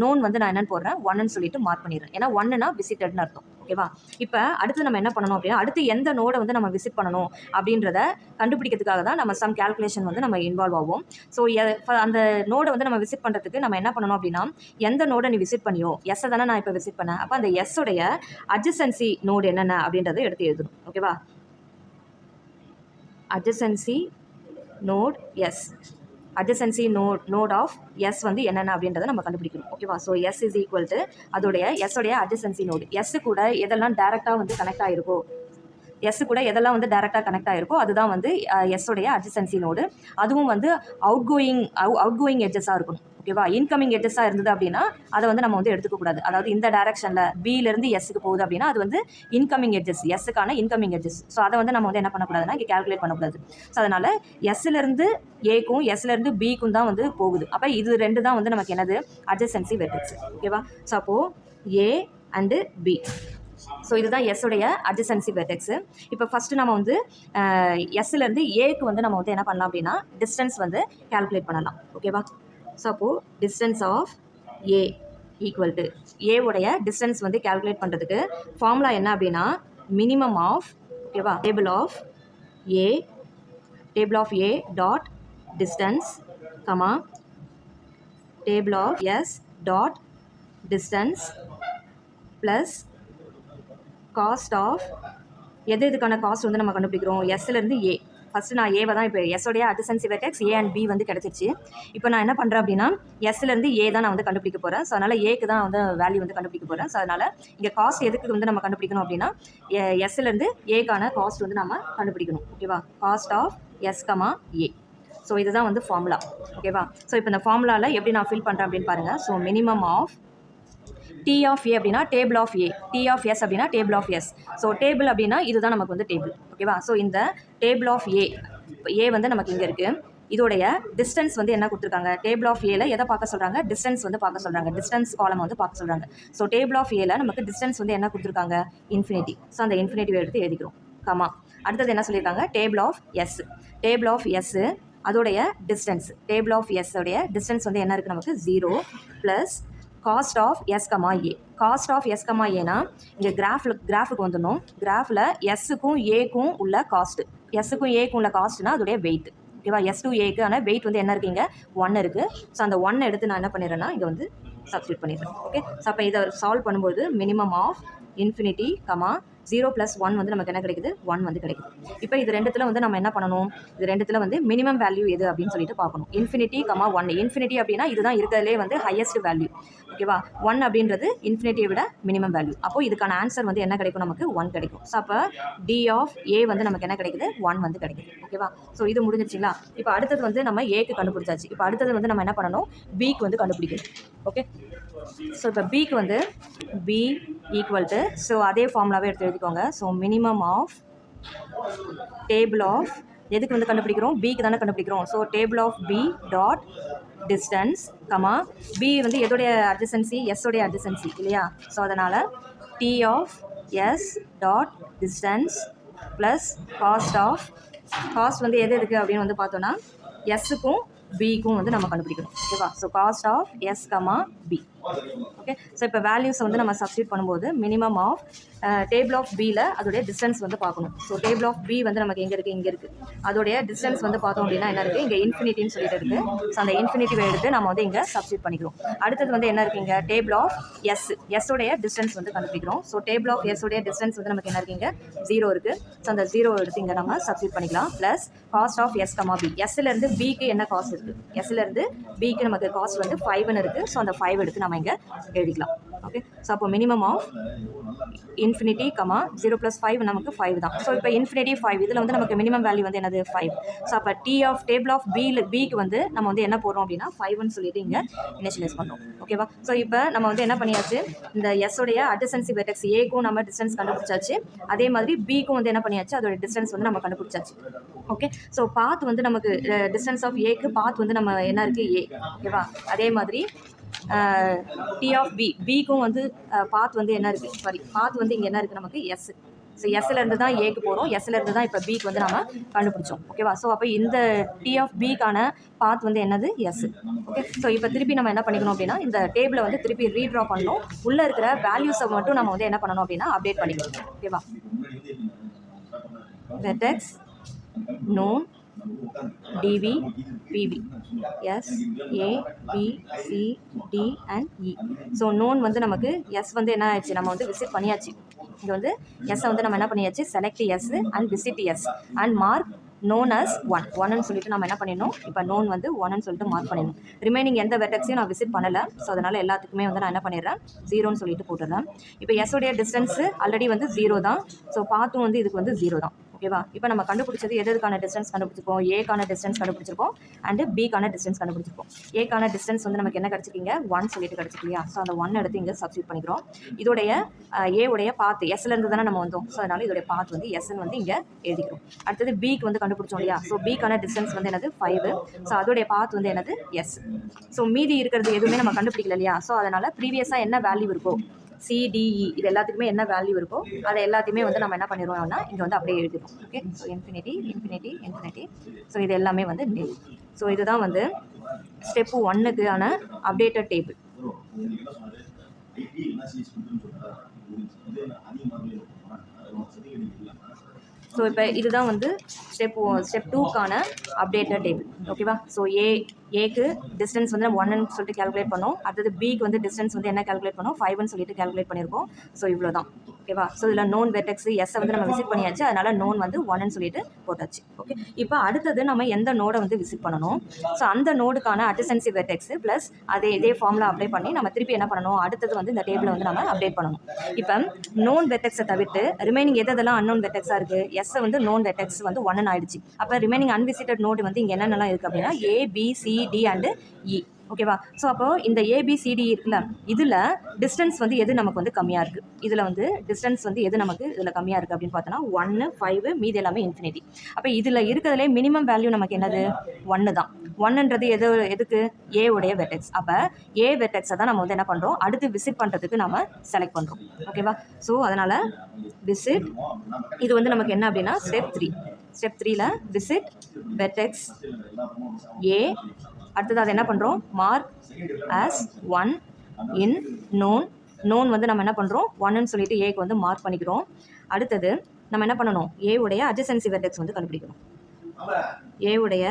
நோன் வந்து நான் என்னென்னு போடுறேன், 1ன்னு சொல்லிட்டு மார்க் பண்ணிடுறேன். ஏன்னா 1னா விசிட்டட்னு அர்த்தம். ஓகேவா? இப்போ அடுத்து நம்ம என்ன பண்ணணும் அப்படின்னா அடுத்து எந்த நோடை வந்து நம்ம விசிட் பண்ணணும் அப்படின்றத கண்டுபிடிக்கிறதுக்காக தான் நம்ம சம் கேல்குலேஷன் வந்து நம்ம இன்வால்வ் ஆகும். ஸோ அந்த நோடை வந்து நம்ம விசிட் பண்ணுறதுக்கு நம்ம என்ன பண்ணணும் அப்படின்னா எந்த நோடை நீ விசிட் பண்ணியோ, எஸ்ஸை தானே நான் இப்போ விசிட் பண்ணேன், அப்போ அந்த எஸ்ஸோடைய அட்ஜசன்சி நோடு என்னென்ன அப்படின்றத எடுத்து எழுதணும். ஓகேவா? Adjacency node S, adjacency node of S வந்து என்னென்ன அப்படின்றத நம்ம கண்டுபிடிக்கணும். ஓகேவா? So S is equal to அதோடைய எஸ்ஸோடைய அட்ஜசன்சி நோடு. எஸ்ஸு கூட எதெல்லாம் டேரெக்டாக வந்து கனெக்ட் ஆகிருக்கோ, எஸ்ஸு கூட எதெல்லாம் வந்து டேரெக்டாக கனெக்ட் ஆகிருக்கோ அதுதான் வந்து எஸ்ஸோடைய அட்ஜசன்சி நோடு. அதுவும் வந்து அவுட் கோயிங் எட்ஜஸாக இருக்கணும். ஓகேவா. இன்கமிங் எட்ஜஸாக இருந்தது அப்படின்னா அதை வந்து நம்ம வந்து எடுத்துக்கக்கூடாது. அதாவது இந்த டைரக்ஷனில் பியிலேருந்து எஸ்ஸுக்கு போகுது அப்படின்னா அது வந்து இன்கமிங் எட்ஜஸ், எஸ்ஸுக்கான இன்கமிங் எட்ஜஸ். ஸோ அதை வந்து நம்ம வந்து என்ன பண்ணக்கூடாதுன்னா இங்கே கேல்குலேட் பண்ணக்கூடாது. ஸோ அதனால் எஸ்ஸிலேருந்து ஏக்கும் எஸ்லேருந்து பிக்கும் தான் வந்து போகுது. அப்போ இது ரெண்டு தான் வந்து நமக்கு என்னது அட்ஜசன்சி வெர்டெக்ஸ். ஓகேவா. ஸோ அப்போது ஏ அண்டு பி. ஸோ இதுதான் எஸ்ஸுடைய அட்ஜசன்சி வெர்டெக்ஸு. இப்போ ஃபஸ்ட்டு நம்ம வந்து எஸ்லேருந்து ஏக்கு வந்து நம்ம வந்து என்ன பண்ணலாம் அப்படின்னா டிஸ்டன்ஸ் வந்து கால்குலேட் பண்ணலாம். ஓகேவா. ஸோ அப்போது distance of A equal to ஏவுடைய டிஸ்டன்ஸ் வந்து கால்குலேட் பண்ணுறதுக்கு ஃபார்முலா என்ன அப்படின்னா மினிமம் ஆஃப், ஓகேவா, table of A dot distance comma table of S dot distance plus cost of இதுக்கான காஸ்ட் வந்து நம்ம கண்டுபிடிக்கிறோம் எஸ்லேருந்து ஏ. ஃபஸ்ட்டு நான் ஏவை தான் இப்போ எஸ்ஸோடைய adjacency vertex A and B வந்து கிடச்சிருச்சு. இப்போ நான் என்ன பண்ணுறேன் அப்படின்னா எஸ்லேருந்து ஏ தான் நான் வந்து கண்டுபிடிக்க போகிறேன். ஸோ அதனால் ஏக்கு தான் வந்து வேல்யூ வந்து கண்டுபிடிக்க போகிறேன். ஸோ அதனால் இங்கே காஸ்ட் எதுக்கு வந்து நம்ம கண்டுபிடிக்கணும் அப்படின்னா எஸ்லேருந்து ஏக்கான காஸ்ட் வந்து நம்ம கண்டுபிடிக்கணும். ஓகேவா. Cost of S comma A. So இதுதான் வந்து ஃபார்முலா. ஓகேவா. ஸோ இப்போ இந்த ஃபார்முலாவில் எப்படி நான் ஃபில் பண்ணுறேன் அப்படின்னு பாருங்கள். So minimum of D of A அப்படின்னா table of A, D of S அப்படின்னா table of S. So table அப்படின்னா இதுதான் நமக்கு வந்து டேபிள். ஓகேவா. ஸோ இந்த டேபிள் ஆஃப் ஏ வந்து நமக்கு இங்கே இருக்குது. இதோடைய டிஸ்டன்ஸ் வந்து என்ன கொடுத்துருக்காங்க டேபிள் ஆஃப் ஏல எதை பார்க்க சொல்கிறாங்க டிஸ்டன்ஸ் வந்து பார்க்க சொல்கிறாங்க. டிஸ்டன்ஸ் காலம் வந்து பார்க்க சொல்கிறாங்க. ஸோ டேபிள் ஆஃப் ஏல நமக்கு டிஸ்டன்ஸ் வந்து என்ன கொடுத்துருக்காங்க இன்ஃபினிட்டி. ஸோ அந்த இன்ஃபினிட்டிவை எடுத்து எழுதிக்கிறோம். கமா அடுத்தது என்ன சொல்லியிருக்காங்க table of S. Table of S அதோடைய டிஸ்டன்ஸ், டேபிள் ஆஃப் எஸ் உடைய டிஸ்டன்ஸ் வந்து என்ன இருக்குது நமக்கு 0 plus cost of S comma A. Cost of S comma ஏனா இங்கே கிராஃபுக்கு வந்துடணும். கிராஃபில் எஸ்ஸுக்கும் ஏக்கும் உள்ள காஸ்ட்டு, எஸ்ஸுக்கும் ஏக்கும் உள்ள காஸ்ட்னா அதோடைய வெயிட். ஓகேவா. எஸ் டு ஏக்கு ஆனால் வெயிட் வந்து என்ன இருக்குது இங்கே 1 இருக்குது. ஸோ அந்த 1 எடுத்து நான் என்ன பண்ணிடுறேன்னா இங்கே வந்து சப்ஸ்டியூட் பண்ணிடுறேன். ஓகே. ஸோ அப்போ இதை சால்வ் பண்ணும்போது மினிமம் ஆஃப் இன்ஃபினிட்டி கமா 0 + 1 வந்து நமக்கு என்ன கிடைக்குது 1 வந்து கிடைக்குது. இப்போ இது ரெண்டுத்தில் வந்து நம்ம என்ன பண்ணணும், இது ரெண்டுத்தில் வந்து மினிமம் வேல்யூ எது அப்படின்னு சொல்லிட்டு பார்க்கணும். Infinity comma 1. இன்ஃபினிட்டி அப்படின்னா இதுதான் இருக்கிறதுலே வந்து ஹையஸ்ட் வேல்யூ. ஓகேவா. 1 அப்படின்றது இன்ஃபினிட்டியை விட மினிமம் வேல்யூ. அப்போ இதுக்கான ஆன்சர் வந்து என்ன கிடைக்கும் நமக்கு 1 கிடைக்கும். ஸோ அப்போ டி ஆஃப் ஏ வந்து நமக்கு என்ன கிடைக்குது 1 வந்து கிடைக்குது. ஓகேவா. ஸோ இது முடிஞ்சிருச்சுங்களா. இப்போ அடுத்தது வந்து நம்ம ஏக்கு கண்டுபிடிச்சாச்சு. இப்போ அடுத்தது வந்து நம்ம என்ன பண்ணணும் பிக்கு வந்து கண்டுபிடிக்கணும். ஓகே. ஸோ இப்போ பிக்கு வந்து பி ஈக்குவல் டு, ஸோ அதே ஃபார்முலாவே எடுத்து எழுதிக்கோங்க. So minimum of table of எதுக்கு வந்து கண்டுபிடிக்கிறோம் பிக்கு தானே கண்டுபிடிக்கிறோம். So table of B dot distance comma B வந்து எதோடைய அட்ஜசன்சி எஸ்ஸோடைய அட்ஜசன்சி இல்லையா. ஸோ அதனால் D of S dot distance plus cost வந்து எது இருக்குது அப்படின்னு வந்து பார்த்தோன்னா எஸ்ஸுக்கும் பிக்கும் வந்து நம்ம கண்டுபிடிக்கணும். ஓகேவா. So cost of S comma B. Okay. So இப்போ வேல்யூஸ் வந்து நம்ம சப்ஸ்டியூட் பண்ணும்போது மினிமம் ஆஃப் டேபிள் ஆஃப் பியில் அதோடைய டிஸ்டன்ஸ் வந்து பார்க்கணும். ஸோ டேபிள் ஆஃப் பி வந்து நமக்கு எங்கே இருக்குது இங்கே இருக்குது. அதோடைய டிஸ்டன்ஸ் வந்து பார்த்தோம் அப்படின்னா என்ன இருக்குது இங்கே இன்ஃபினிட்டின்னு சொல்லிட்டு இருக்குது. ஸோ அந்த இன்ஃபினிட்டிவை எடுத்து நம்ம வந்து இங்கே சப்ஸ்டியூட் பண்ணிக்கிறோம். அடுத்தது வந்து என்ன இருக்குது இங்கே டேபிள் ஆஃப் எஸ்ஸோடைய டிஸ்டன்ஸ் வந்து கண்டுபிடிக்கிறோம். ஸோ டேபிள் ஆஃப் எஸ்ஸோடைய டிஸ்டன்ஸ் வந்து நமக்கு என்ன இருக்குது இங்கே 0 இருக்குது. ஸோ அந்த 0 எடுத்து இங்கே நம்ம சப்ஸ்டியூட் பண்ணிக்கலாம். Plus cost of S comma B. எஸ்லேருந்து பிக்கு என்ன காஸ்ட் இருக்குது, எஸ்லேருந்து பிக்கு நமக்கு காஸ்ட் வந்து 5ன்னு இருக்குது. ஸோ அந்த 5 எடுத்து நம்ம இங்கே எழுதிக்கலாம். ஓகே. ஸோ அப்போ மினிமம் ஆஃப் இன்ஃபினிட்டி கமா 0 + 5 நமக்கு 5 தான். ஸோ இப்போ இன்ஃபினிட்டி 5 இதில் வந்து நமக்கு மினிமம் வேல்யூ வந்து என்னது 5. ஸோ அப்போ டேபிள் ஆஃப் பிக்கு வந்து நம்ம வந்து என்ன போடுறோம் அப்படின்னா 5ன்னு சொல்லிட்டு இங்கே இனிஷியலைஸ் பண்ணுறோம். ஓகேவா. ஸோ இப்போ நம்ம வந்து என்ன பண்ணியாச்சு இந்த எஸ்ஸோடைய அட்ஜசன்சி வெர்டெக்ஸ் ஏக்கும் நம்ம டிஸ்டன்ஸ் கண்டுபிடிச்சாச்சு. அதே மாதிரி பிக்கும் வந்து என்ன பண்ணியாச்சு அதோட டிஸ்டன்ஸ் வந்து நம்ம கண்டுபிடிச்சாச்சு. ஓகே. ஸோ பாத் வந்து நமக்கு டிஸ்டன்ஸ் ஆஃப் ஏக்கு பாத் வந்து நம்ம என்ன இருக்குது ஏ. ஓகேவா. அதே மாதிரி டி ஆஃப் பிக்கும் வந்து பாத் வந்து என்ன இருக்குது பாத் வந்து இங்கே என்ன இருக்குது நமக்கு எஸ். ஸோ எஸ்லேருந்து தான் ஏக்கு போகிறோம், எஸ்லேருந்து தான் இப்போ பிக்கு வந்து நம்ம கண்டுபிடிச்சோம். ஓகேவா. ஸோ அப்போ இந்த டி ஆஃப் பிக்கான பாத் வந்து என்னது எஸ். ஓகே. ஸோ இப்போ திருப்பி நம்ம என்ன பண்ணிக்கணும் அப்படின்னா இந்த டேபிளை வந்து திருப்பி ரீட்ரா பண்ணணும். உள்ளே இருக்கிற வேல்யூஸை மட்டும் நம்ம வந்து என்ன பண்ணணும் அப்படின்னா அப்டேட் பண்ணிக்கணும். ஓகேவா. Vertex known DV PV S A B C D and E. So known வந்து நமக்கு S வந்து என்ன ஆயிடுச்சு நம்ம வந்து விசிட் பண்ணியாச்சு. இங்கே வந்து எஸ்ஸை வந்து நம்ம என்ன பண்ணியாச்சு select S and visit S and mark known as 1ன்னு சொல்லிட்டு நம்ம என்ன பண்ணிடணும் இப்போ known வந்து 1ன்னு சொல்லிட்டு மார்க் பண்ணிடணும். ரிமைனிங் எந்த வெர்டெக்ஸையும் நான் விசிட் பண்ணலை. ஸோ அதனால் எல்லாத்துக்குமே வந்து நான் என்ன பண்ணிடுறேன் 0ன்னு சொல்லிட்டு போட்டுடுறேன். இப்போ எஸ்ஸோடைய டிஸ்டன்ஸு ஆல்ரெடி வந்து 0 தான். ஸோ பாத்தும் வந்து இதுக்கு வந்து 0 தான். ஓகேவா? இப்போ நம்ம கண்டுபிடிச்சது எதுக்கான டிஸ்டன்ஸ் கண்டுபிடிச்சிருப்போம், ஏக்கான டிஸ்டன்ஸ் கண்டுபிடிச்சிருப்போம் அண்ட் பிக்கான டிஸ்டன்ஸ் கண்டுபிடிச்சிருப்போம். ஏக்கான டிஸ்டன்ஸ் வந்து நமக்கு என்ன கிடச்சிருக்கீங்க, 1 சொல்லிட்டு கிடச்சிருக்கு இல்லையா? ஸோ அந்த 1 எடுத்து இங்கே சப்ஸ்டியூட் பண்ணிக்கிறோம். இதோடைய ஏவுடைய பாத் எஸ்லேருந்து தானே நம்ம வந்தோம். ஸோ அதனால் இதோடைய பாத் வந்து எஸ்ன்னு வந்து இங்கே எழுதிக்கிறோம். அடுத்தது பிக்கு வந்து கண்டுபிடிச்சோம் இல்லையா? ஸோ பிக்கான டிஸ்டன்ஸ் வந்து என்னது 5. ஸோ அதோடைய பாத் வந்து என்னது எஸ். ஸோ மீதி இருக்கிறது எதுவுமே நம்ம கண்டுபிடிக்கல இல்லையா? ஸோ அதனால் ப்ரீவியஸாக என்ன வேல்யூ இருக்கோ சிடிஇ இது எல்லாத்துக்குமே என்ன வேல்யூ இருக்கோ அதை எல்லாத்தையுமே வந்து நம்ம என்ன பண்ணிடுவோம்னா இங்கே வந்து அப்படியே எழுதிடும். Okay, so infinity infinity infinity. So இது எல்லாமே வந்து நில். ஸோ இதுதான் வந்து ஸ்டெப் 1க்கான அப்டேட்டட் டேபிள். ஸோ இப்போ இதுதான் வந்து ஸ்டெப் 2க்கான அப்டேட்டட் டேபிள். ஓகேவா? ஸோ ஏக்கு டிஸ்டன்ஸ் வந்து நம்ம 1ன்னு சொல்லிட்டு கேல்குலேட் பண்ணோம். அடுத்தது பிக்கு வந்து டிஸ்டன்ஸ் வந்து என்ன கேல்குலேட் பண்ணோம், 5ன்னு சொல்லிட்டு கேல்குலேட் பண்ணியிருக்கோம். ஸோ இவ்வளோ தான். ஓகேவா? ஸோ இதில் நோன் வெர்டெக்ஸ் எஸ்ஸை வந்து நம்ம விசிட் பண்ணியாச்சு. அதனால் நோன் வந்து 1ன்னு சொல்லிட்டு போட்டாச்சு. ஓகே, இப்போ அடுத்தது நம்ம எந்த நோடை வந்து விசிட் பண்ணணும், ஸோ அந்த நோடுக்கான அட்ஜசன்சி வெர்டெக்ஸ் ப்ளஸ் இதே ஃபார்முலா அப்ளை பண்ணி நம்ம திருப்பி என்ன பண்ணணும், அடுத்தது வந்து இந்த டேபிளை வந்து நம்ம அப்டேட் பண்ணணும். இப்போ நோன் வெர்டெக்ஸை தவிர்த்து ரிமைனிங் எதெல்லாம் அன்னோன் வெர்டெக்ஸாக இருக்குது, எஸ்ஸை வந்து நோன் வெர்டெக்ஸ் வந்து 1ன்னு ஆயிடுச்சு. அப்போ ரிமைனிங் அன்விசிட்டட் நோடு வந்து இங்கே என்னென்னலாம் இருக்குது அப்படின்னா ABCD அண்ட் E. ஓகேவா? ஸோ அப்போ இந்த ABCD இருக்குல்ல, இதில் டிஸ்டன்ஸ் வந்து எது நமக்கு வந்து கம்மியாக இருக்குது, இதில் வந்து டிஸ்டன்ஸ் வந்து எது நமக்கு இதில் கம்மியாக இருக்குது அப்படின்னு பார்த்தோன்னா 1, 5 மீதி எல்லாமே இன்ஃபினிட்டி. அப்போ இதில் இருக்கிறதுலே மினிமம் வேல்யூ நமக்கு என்னது 1 தான். 1ன்றது எதுக்கு ஏவுடைய வெர்டெக்ஸ். அப்போ ஏ வெர்டெக்ஸை தான் நம்ம வந்து என்ன பண்ணுறோம், அடுத்து விசிட் பண்ணுறதுக்கு நம்ம செலக்ட் பண்ணுறோம். ஓகேவா? ஸோ அதனால் விசிட் இது வந்து நமக்கு என்ன அப்படின்னா ஸ்டெப் 3. ஸ்டெப் 3ல் விசிட் வெர்டெக்ஸ் ஏ. அடுத்தது அதை என்ன பண்ணுறோம், மார்க் ஆஸ் 1 இன் நோன் வந்து நம்ம என்ன பண்ணுறோம் 1ன்னு சொல்லிட்டு ஏக்கு வந்து மார்க் பண்ணிக்கிறோம். அடுத்தது நம்ம என்ன பண்ணணும், ஏவுடைய அட்ஜசன்சி வெர்டெக்ஸ் வந்து கண்டுபிடிக்கணும். ஏவுடைய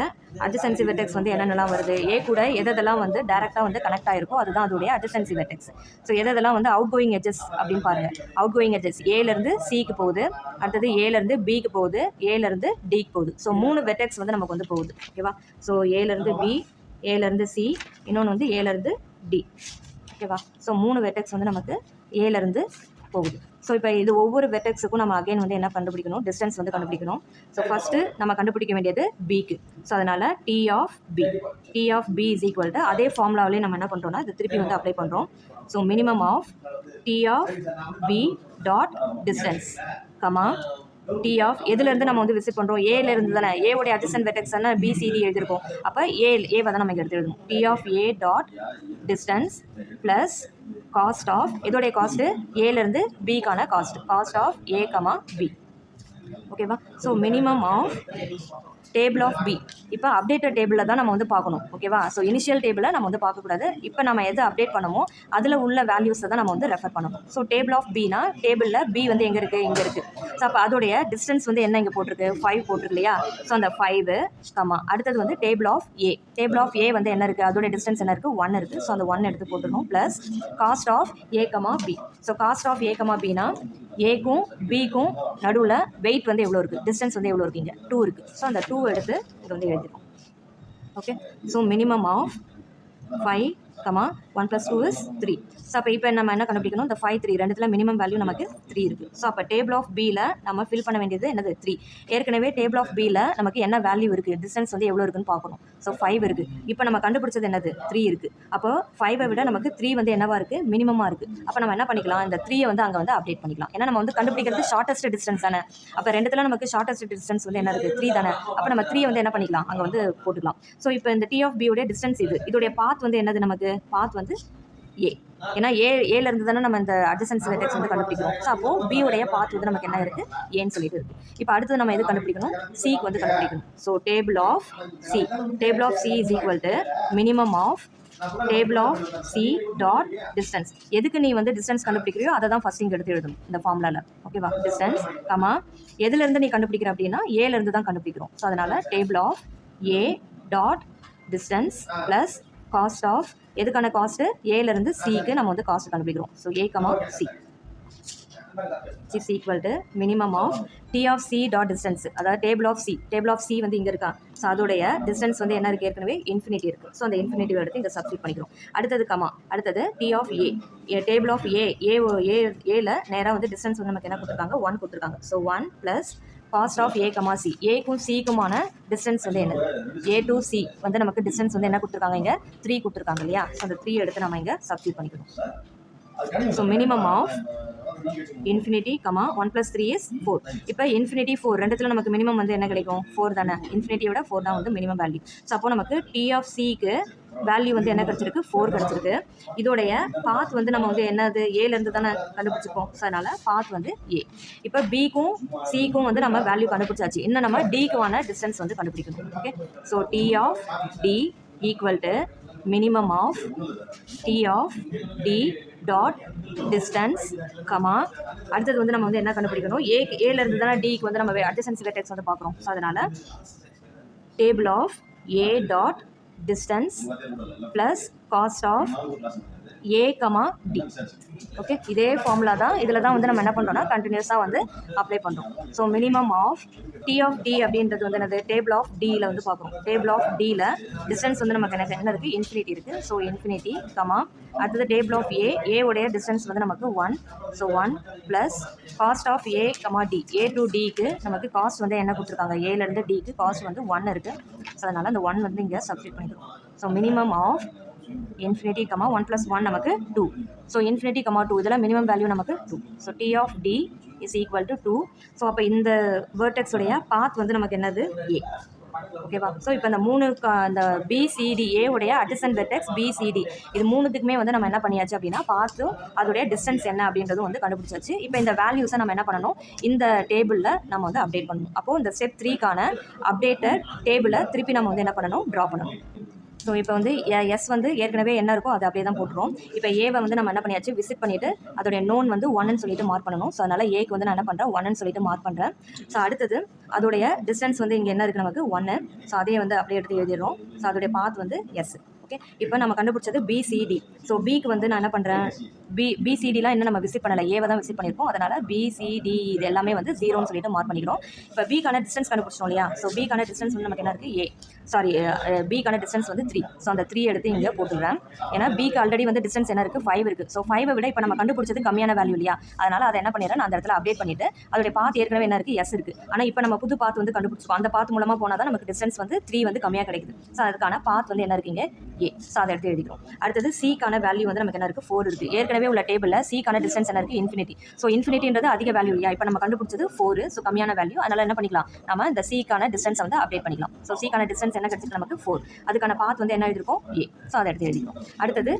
அட்ஜசன்சி வெர்டெக்ஸ் வந்து என்னென்னலாம் வருது, ஏ கூட எதெல்லாம் வந்து டேரெக்டாக வந்து கனெக்ட் ஆகிருக்கும் அதுதான் அதோடைய அட்ஜசன்சி வெர்டெக்ஸ். ஸோ எதெல்லாம் வந்து அவுட் கோயிங் எட்ஜஸ் அப்படின்னு பாருங்கள். அவுட் கோயிங் எட்ஜஸ் ஏலேருந்து சிக்கு போகுது, அடுத்தது ஏலேருந்து பிக்கு போகுது, ஏலேருந்து டிக்கு போகுது. ஸோ 3 வெர்டெக்ஸ் வந்து நமக்கு வந்து போகுது. ஓகேவா? ஸோ ஏலேருந்து பி, ஏலேருந்து சி, இன்னொன்று வந்து ஏலேருந்து டி. ஓகேவா? ஸோ 3 வெர்டெக்ஸ் வந்து நமக்கு ஏலேருந்து போகுது. ஸோ இப்போ இது ஒவ்வொரு வெர்டெக்ஸுக்கும் நம்ம அகைன் வந்து என்ன கண்டுபிடிக்கணும், டிஸ்டன்ஸ் வந்து கண்டுபிடிக்கணும். ஸோ ஃபஸ்ட்டு நம்ம கண்டுபிடிக்க வேண்டியது பிக்கு. ஸோ அதனால் D of B is equal to அதே ஃபார்முலாவிலே நம்ம என்ன பண்ணுறோம்னா இது திருப்பி வந்து அப்ளை பண்ணுறோம். So minimum of D of B dot distance comma D of எதுலேருந்து நம்ம வந்து விசிட் பண்ணுறோம், ஏலேருந்து தானே, ஏவுடைய அட்ஜசன்ட் வெர்டெக்ஸ் தானே BCD எழுதியிருக்கோம். அப்போ ஏவை தான் நம்ம இங்கே எடுத்து எழுதணும். D of A dot distance plus cost of இதோடைய காஸ்ட்டு ஏலேருந்து பிக்கான cost of A comma B. ஓகேவா? So minimum of table of B. இப்போ அப்டேட்டட் டேபிளில் தான் நம்ம வந்து பார்க்கணும். ஓகேவா? ஸோ இனிஷியல் டேபிளை நம்ம வந்து பார்க்கக்கூடாது. இப்போ நம்ம எது அப்டேட் பண்ணமோ அதில் உள்ள வேல்யூஸை தான் நம்ம வந்து ரெஃபர் பண்ணணும். ஸோ டேபிள் ஆஃப் பினா டேபிளில் பி வந்து எங்கே இருக்குது, இங்கே இருக்குது. ஸோ அப்போ அதோடைய டிஸ்டன்ஸ் வந்து என்ன இங்கே போட்டிருக்கு, 5 போட்டிருக்கு இல்லையா? ஸோ அந்த 5 கமா அடுத்தது வந்து table of A. Table of A வந்து என்ன இருக்குது, அதோடைய டிஸ்டன்ஸ் என்ன இருக்குது, 1 இருக்குது. ஸோ அந்த 1 எடுத்து போட்டுருணும் plus cost of A comma B. So cost of A comma பினா ஏக்கும் பிக்கும் நடுவில் வெயிட் வந்து எவ்வளோ இருக்குது, டிஸ்டன்ஸ் வந்து எவ்வளோ இருக்குது, இங்கே 2 இருக்குது. ஸோ அந்த 2 எடுத்து இது வந்து எழுதிடும். Okay, so minimum of 5 1 + 2 is 3. So அப்போ இப்போ நம்ம என்ன கண்டுபிடிக்கணும், இந்த 5 3 ரெண்டுத்தில் மினிமம் வேல்யூ நமக்கு 3 இருக்குது. ஸோ அப்போ டேபிள் ஆஃப் பியில் நம்ம ஃபில் பண்ண வேண்டியது என்னது 3. ஏற்கனவே டேபிள் ஆஃப் பியில் நமக்கு என்ன வேல்யூ இருக்குது, டிஸ்டன்ஸ் வந்து எவ்வளோ இருக்குன்னு பார்க்கணும். ஸோ 5 இருக்குது. இப்போ நம்ம கண்டுபிடிச்சது என்னது 3 இருக்குது. அப்போ 5ஐ விட நமக்கு 3 வந்து என்னவாக இருக்குது, மினிமமாக இருக்குது. அப்போ நம்ம என்ன பண்ணிக்கலாம், இந்த 3ஐ வந்து அங்கே வந்து அப்டேட் பண்ணிக்கலாம். ஏன்னா நம்ம வந்து கண்டுபிடிக்கிறது ஷார்ட்டஸ்ட் டிஸ்டன்ஸ் தானே. அப்போ ரெண்டுத்தில் நமக்கு ஷார்ட்டஸ்ட் டிஸ்டன்ஸ் வந்து என்ன இருக்குது, 3 தானே. அப்போ நம்ம 3ஐ வந்து என்ன பண்ணிக்கலாம், அங்கே வந்து போட்டுக்கலாம். ஸோ இப்போ இந்த டி ஆஃப் பியோடைய டிஸ்டன்ஸ் இதோடைய பாத் வந்து என்னது, நமக்கு பாத் வந்து ஏ. ஏன்னா ஏலேருந்து தானே நம்ம இந்த அட்ஜசன்சி வெர்டெக்ஸ் வந்து கண்டுபிடிக்கிறோம். ஸோ அப்போது பியோடைய பாத் வந்து நமக்கு என்ன இருக்குது, ஏன்னு சொல்லிட்டு இருக்குது. இப்போ அடுத்தது நம்ம எது கண்டுபிடிக்கணும், சிக்கு வந்து கண்டுபிடிக்கணும். So table of C is equal to minimum of table of C dot distance. எதுக்கு நீ வந்து டிஸ்டன்ஸ் கண்டுபிடிக்கிறியோ அதை தான் ஃபஸ்ட் இங்கே எடுத்து எழுதணும் இந்த ஃபார்முலாவில். ஓகேவா? டிஸ்டன்ஸ் கமா எதுலேருந்து நீ கண்டுபிடிக்கிற அப்படின்னா ஏலேருந்து தான் கண்டுபிடிக்கிறோம். ஸோ அதனால் table of A dot distance plus cost of எதுக்கான காஸ்ட்டு ஏலேருந்து சிக்கு நம்ம வந்து காஸ்ட் கண்டுபிடிக்கிறோம். So A comma C is equal to minimum of D of C dot distance, அதாவது டேபிள் ஆஃப் சி வந்து இங்கே இருக்கா. ஸோ அதோடைய டிஸ்டன்ஸ் வந்து என்ன இருக்குது, ஏற்கனவே இன்ஃபினிட்டி இருக்குது. ஸோ அந்த இன்ஃபினிட்டிவ் எடுத்து இங்கே சப்ஸ்டிட் பண்ணிக்கிறோம். அடுத்தது D of A. Table of ஏல நேராக வந்து டிஸ்டன்ஸ் வந்து நமக்கு என்ன கொடுத்துருக்காங்க, 1 கொடுத்துருக்காங்க. So 1 + cost of A comma C, ஏக்கும் சிக்குமான டிஸ்டன்ஸ் வந்து என்னது, ஏ டு சி வந்து நமக்கு டிஸ்டன்ஸ் வந்து என்ன கொடுத்துருக்காங்க இங்கே 3 கொடுத்துருக்காங்க இல்லையா. ஸோ அந்த 3 எடுத்து நம்ம இங்கே சப்ஸ்டியூட் பண்ணிக்கணும். So minimum of infinity comma 1 + 3 is 4. இப்போ இன்ஃபினிட்டி 4 ரெண்டுத்துல நமக்கு மினிமம் வந்து என்ன கிடைக்கும் 4 தானே, இன்ஃபினிட்டியோட 4 தான் வந்து மினிமம் வேல்யூ. ஸோ அப்போ நமக்கு டி ஆஃப் சிக்கு வேல்யூ வந்து என்ன கிடச்சிருக்கு 4 கிடச்சிருக்கு. இதோடைய பாத் வந்து நம்ம வந்து என்னது ஏலேருந்து தானே கண்டுபிடிச்சிருக்கோம். ஸோ அதனால் பாத் வந்து ஏ. இப்போ பிக்கும் சிக்கும் வந்து நம்ம வேல்யூ கண்டுபிடிச்சாச்சு. இன்னும் நம்ம டிக்குவான டிஸ்டன்ஸ் வந்து கண்டுபிடிக்கணும். Okay, so D of D equal to minimum of t of d dot distance comma அடுத்தது வந்து நம்ம வந்து என்ன கண்டுபிடிக்கணும், ஏல இருந்து தானே டிக்கு வந்து நம்ம adjacency vertex வந்து பார்க்குறோம். ஸோ அதனால் table of A dot distance plus cost of A comma D. Okay, இதே ஃபார்முலா தான் இதில் தான் வந்து நம்ம என்ன பண்ணுறோம்னா கண்டினியூஸாக வந்து அப்ளை பண்ணுறோம். So minimum of D of D அப்படின்றது வந்து என்னது டேபிள் ஆஃப் டியில் வந்து பார்க்குறோம். டேபிள் ஆஃப் டியில் டிஸ்டன்ஸ் வந்து நமக்கு என்ன இருக்குது இன்ஃபினிட்டி இருக்குது. ஸோ இன்ஃபினிட்டி கமா அடுத்தது டேபிள் ஆஃப் ஏ உடைய டிஸ்டன்ஸ் வந்து நமக்கு 1. So 1 plus cost of A comma D, A to டிக்கு நமக்கு காஸ்ட் வந்து என்ன கொடுத்துருக்காங்க, ஏலேருந்து டிக்கு காஸ்ட் வந்து 1 இருக்குது. ஸோ அதனால் அந்த 1 வந்து இங்கே சப்ஸ்டியூட் பண்ணிக்கிறோம். So minimum of infinity comma 1 plus 1 நமக்கு 2. So infinity comma 2 இதில் minimum value நமக்கு 2. So t of d is equal to 2. So அப்போ இந்த vertex உடைய path வந்து நமக்கு என்னது a. ஓகேவா. ஸோ இப்போ இந்த அந்த பிசிடி ஏ உடைய அட்ஜசன்ட் வெர்டெக்ஸ் பிசிடி இது மூணுத்துக்குமே வந்து நம்ம என்ன பண்ணியாச்சு அப்படின்னா பார்த்து அதோடைய டிஸ்டன்ஸ் என்ன அப்படின்றதும் வந்து கண்டுபிடிச்சாச்சு. இப்போ இந்த வேல்யூஸை நம்ம என்ன பண்ணணும், இந்த டேபிளில் நம்ம வந்து அப்டேட் பண்ணணும். அப்போது இந்த ஸ்டெப் 3க்கான அப்டேட்டட் டேபிளை திருப்பி நம்ம வந்து என்ன பண்ணணும், ட்ரா பண்ணணும். ஸோ இப்போ வந்து எஸ் வந்து ஏற்கனவே என்ன இருக்கோ அது அப்படியே தான் போட்டுருவோம். இப்போ ஏவை வந்து நம்ம என்ன பண்ணியாச்சு விசிட் பண்ணிவிட்டு அதோடைய நோன் வந்து 1ன்னு சொல்லிட்டு மார்க் பண்ணணும். ஸோ அதனால் ஏக்கு வந்து நான் என்ன பண்ணுறேன் 1ன்னு சொல்லிட்டு மார்க் பண்ணுறேன். ஸோ அடுத்தது அதோடைய டிஸ்டன்ஸ் வந்து இங்கே என்ன இருக்குது நமக்கு 1. ஸோ அதையே வந்து அப்படியே எடுத்து எழுதிடுறோம். ஸோ அதோடைய பாத் வந்து எஸ். ஓகே, இப்போ நம்ம கண்டுபிடிச்சது பிசிடி. ஸோ பிக்கு வந்து நான் என்ன பண்ணுறேன், பிசிடிலாம் இன்னும் நம்ம விசிட் பண்ணலை, ஏவை தான் விசிட் பண்ணியிருக்கோம். அதனால் பிசிடி இது எல்லாமே வந்து 0ன்னு சொல்லிட்டு மார்க் பண்ணிக்கிறோம். இப்போ பிக்கான டிஸ்டன்ஸ் கண்டுபிடிச்சோம் இல்லையா. ஸோ பிக்கான டிஸ்டன்ஸ் வந்து நமக்கு என்ன இருக்குது பிக்கான டிஸ்டன்ஸ் வந்து 3. ஸோ அந்த 3 எடுத்து இங்கே போட்டுக்கிறேன். ஏன்னா பிக்கு ஆல்ரெடி வந்து டிஸ்டன்ஸ் என்ன இருக்குது 5 இருக்குது. ஸோ 5 விட இப்போ நம்ம கண்டுபிடிச்சது கம்மியான வேல்யூ இல்லையா. அதனால் அதை என்ன பண்ணிடுறேன், நான் அந்த இடத்துல அப்டேட் பண்ணிவிட்டு அதோடைய பாத் ஏற்கனவே என்ன இருக்குது எஸ் இருக்குது. ஆனால் இப்போ நம்ம புது பாத் வந்து கண்டுபிடிச்சிருக்கோம். அந்த பாத் மூலமாக போனால் தான் நமக்கு டிஸ்டன்ஸ் வந்து 3 வந்து கம்மியாக கிடைக்குது. ஸோ அதுக்கான பாத் வந்து என்ன இருக்குங்க ஏ. ஸோ அதை எடுத்து எழுதிக்கிறோம். அடுத்தது சிக்கான வேல்யூ வந்து நமக்கு என்ன இருக்குது 4 இருக்குது. ஏற்கனவே உள்ள டேபிளில் சிக்கான டிஸ்டன்ஸ் என்ன இருக்குது இன்ஃபினிட்டி. ஸோ இன்ஃபினிட்டின்றது அதிக வேல்யூ இல்லையா. இப்போ நம்ம கண்டுபிடிச்சது 4. ஸோ கம்மியான வேல்யூ. அதனால் என்ன பண்ணிக்கலாம், நம்ம இந்த சிக்கான டிஸ்டன்ஸ் வந்து அப்டேட் பண்ணிக்கலாம். ஸோ சிக்கான டிஸ்டன்ஸ் என்ன கிடைச்சிருக்கு நமக்கு 4. அதுக்கான பாத் வந்து என்ன எழுதிருக்கோம் ஏ. ஸோ அதை எடுத்து எழுதிக்கிறோம். அடுத்தது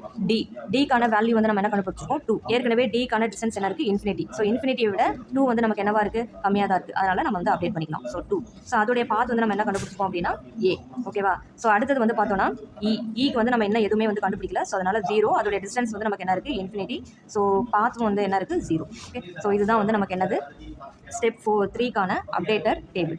டிக்கான வேல்யூ வந்து நம்ம என்ன கண்டுபிடிச்சிருக்கோம் 2. ஏற்கனவே டிக்கான டிஸ்டன்ஸ் என்ன இருக்குது இன்ஃபினிட்டி. ஸோ இன்ஃபினிட்டியை விட 2 வந்து நமக்கு என்னவா இருக்குது கம்மியாக தான் இருக்குது. அதனால் நம்ம வந்து அப்டேட் பண்ணிக்கலாம். ஸோ 2. ஸோ அதோடைய பாத் வந்து நம்ம என்ன கண்டுபிடிச்சிருக்கோம் அப்படின்னா ஏ. ஓகேவா. ஸோ அடுத்தது வந்து பார்த்தோம்னா ஈக்கு வந்து நம்ம என்ன எதுவுமே வந்து கண்டுபிடிக்கல. ஸோ அதனால் 0. அதோடைய டிஸ்டன்ஸ் வந்து நமக்கு என்ன இருக்குது இன்ஃபினிட்டி. ஸோ பாத்தும் வந்து என்ன இருக்குது 0. ஓகே, ஸோ இதுதான் வந்து நமக்கு என்னது ஸ்டெப் 3க்கான அப்டேட்டட் டேபிள்.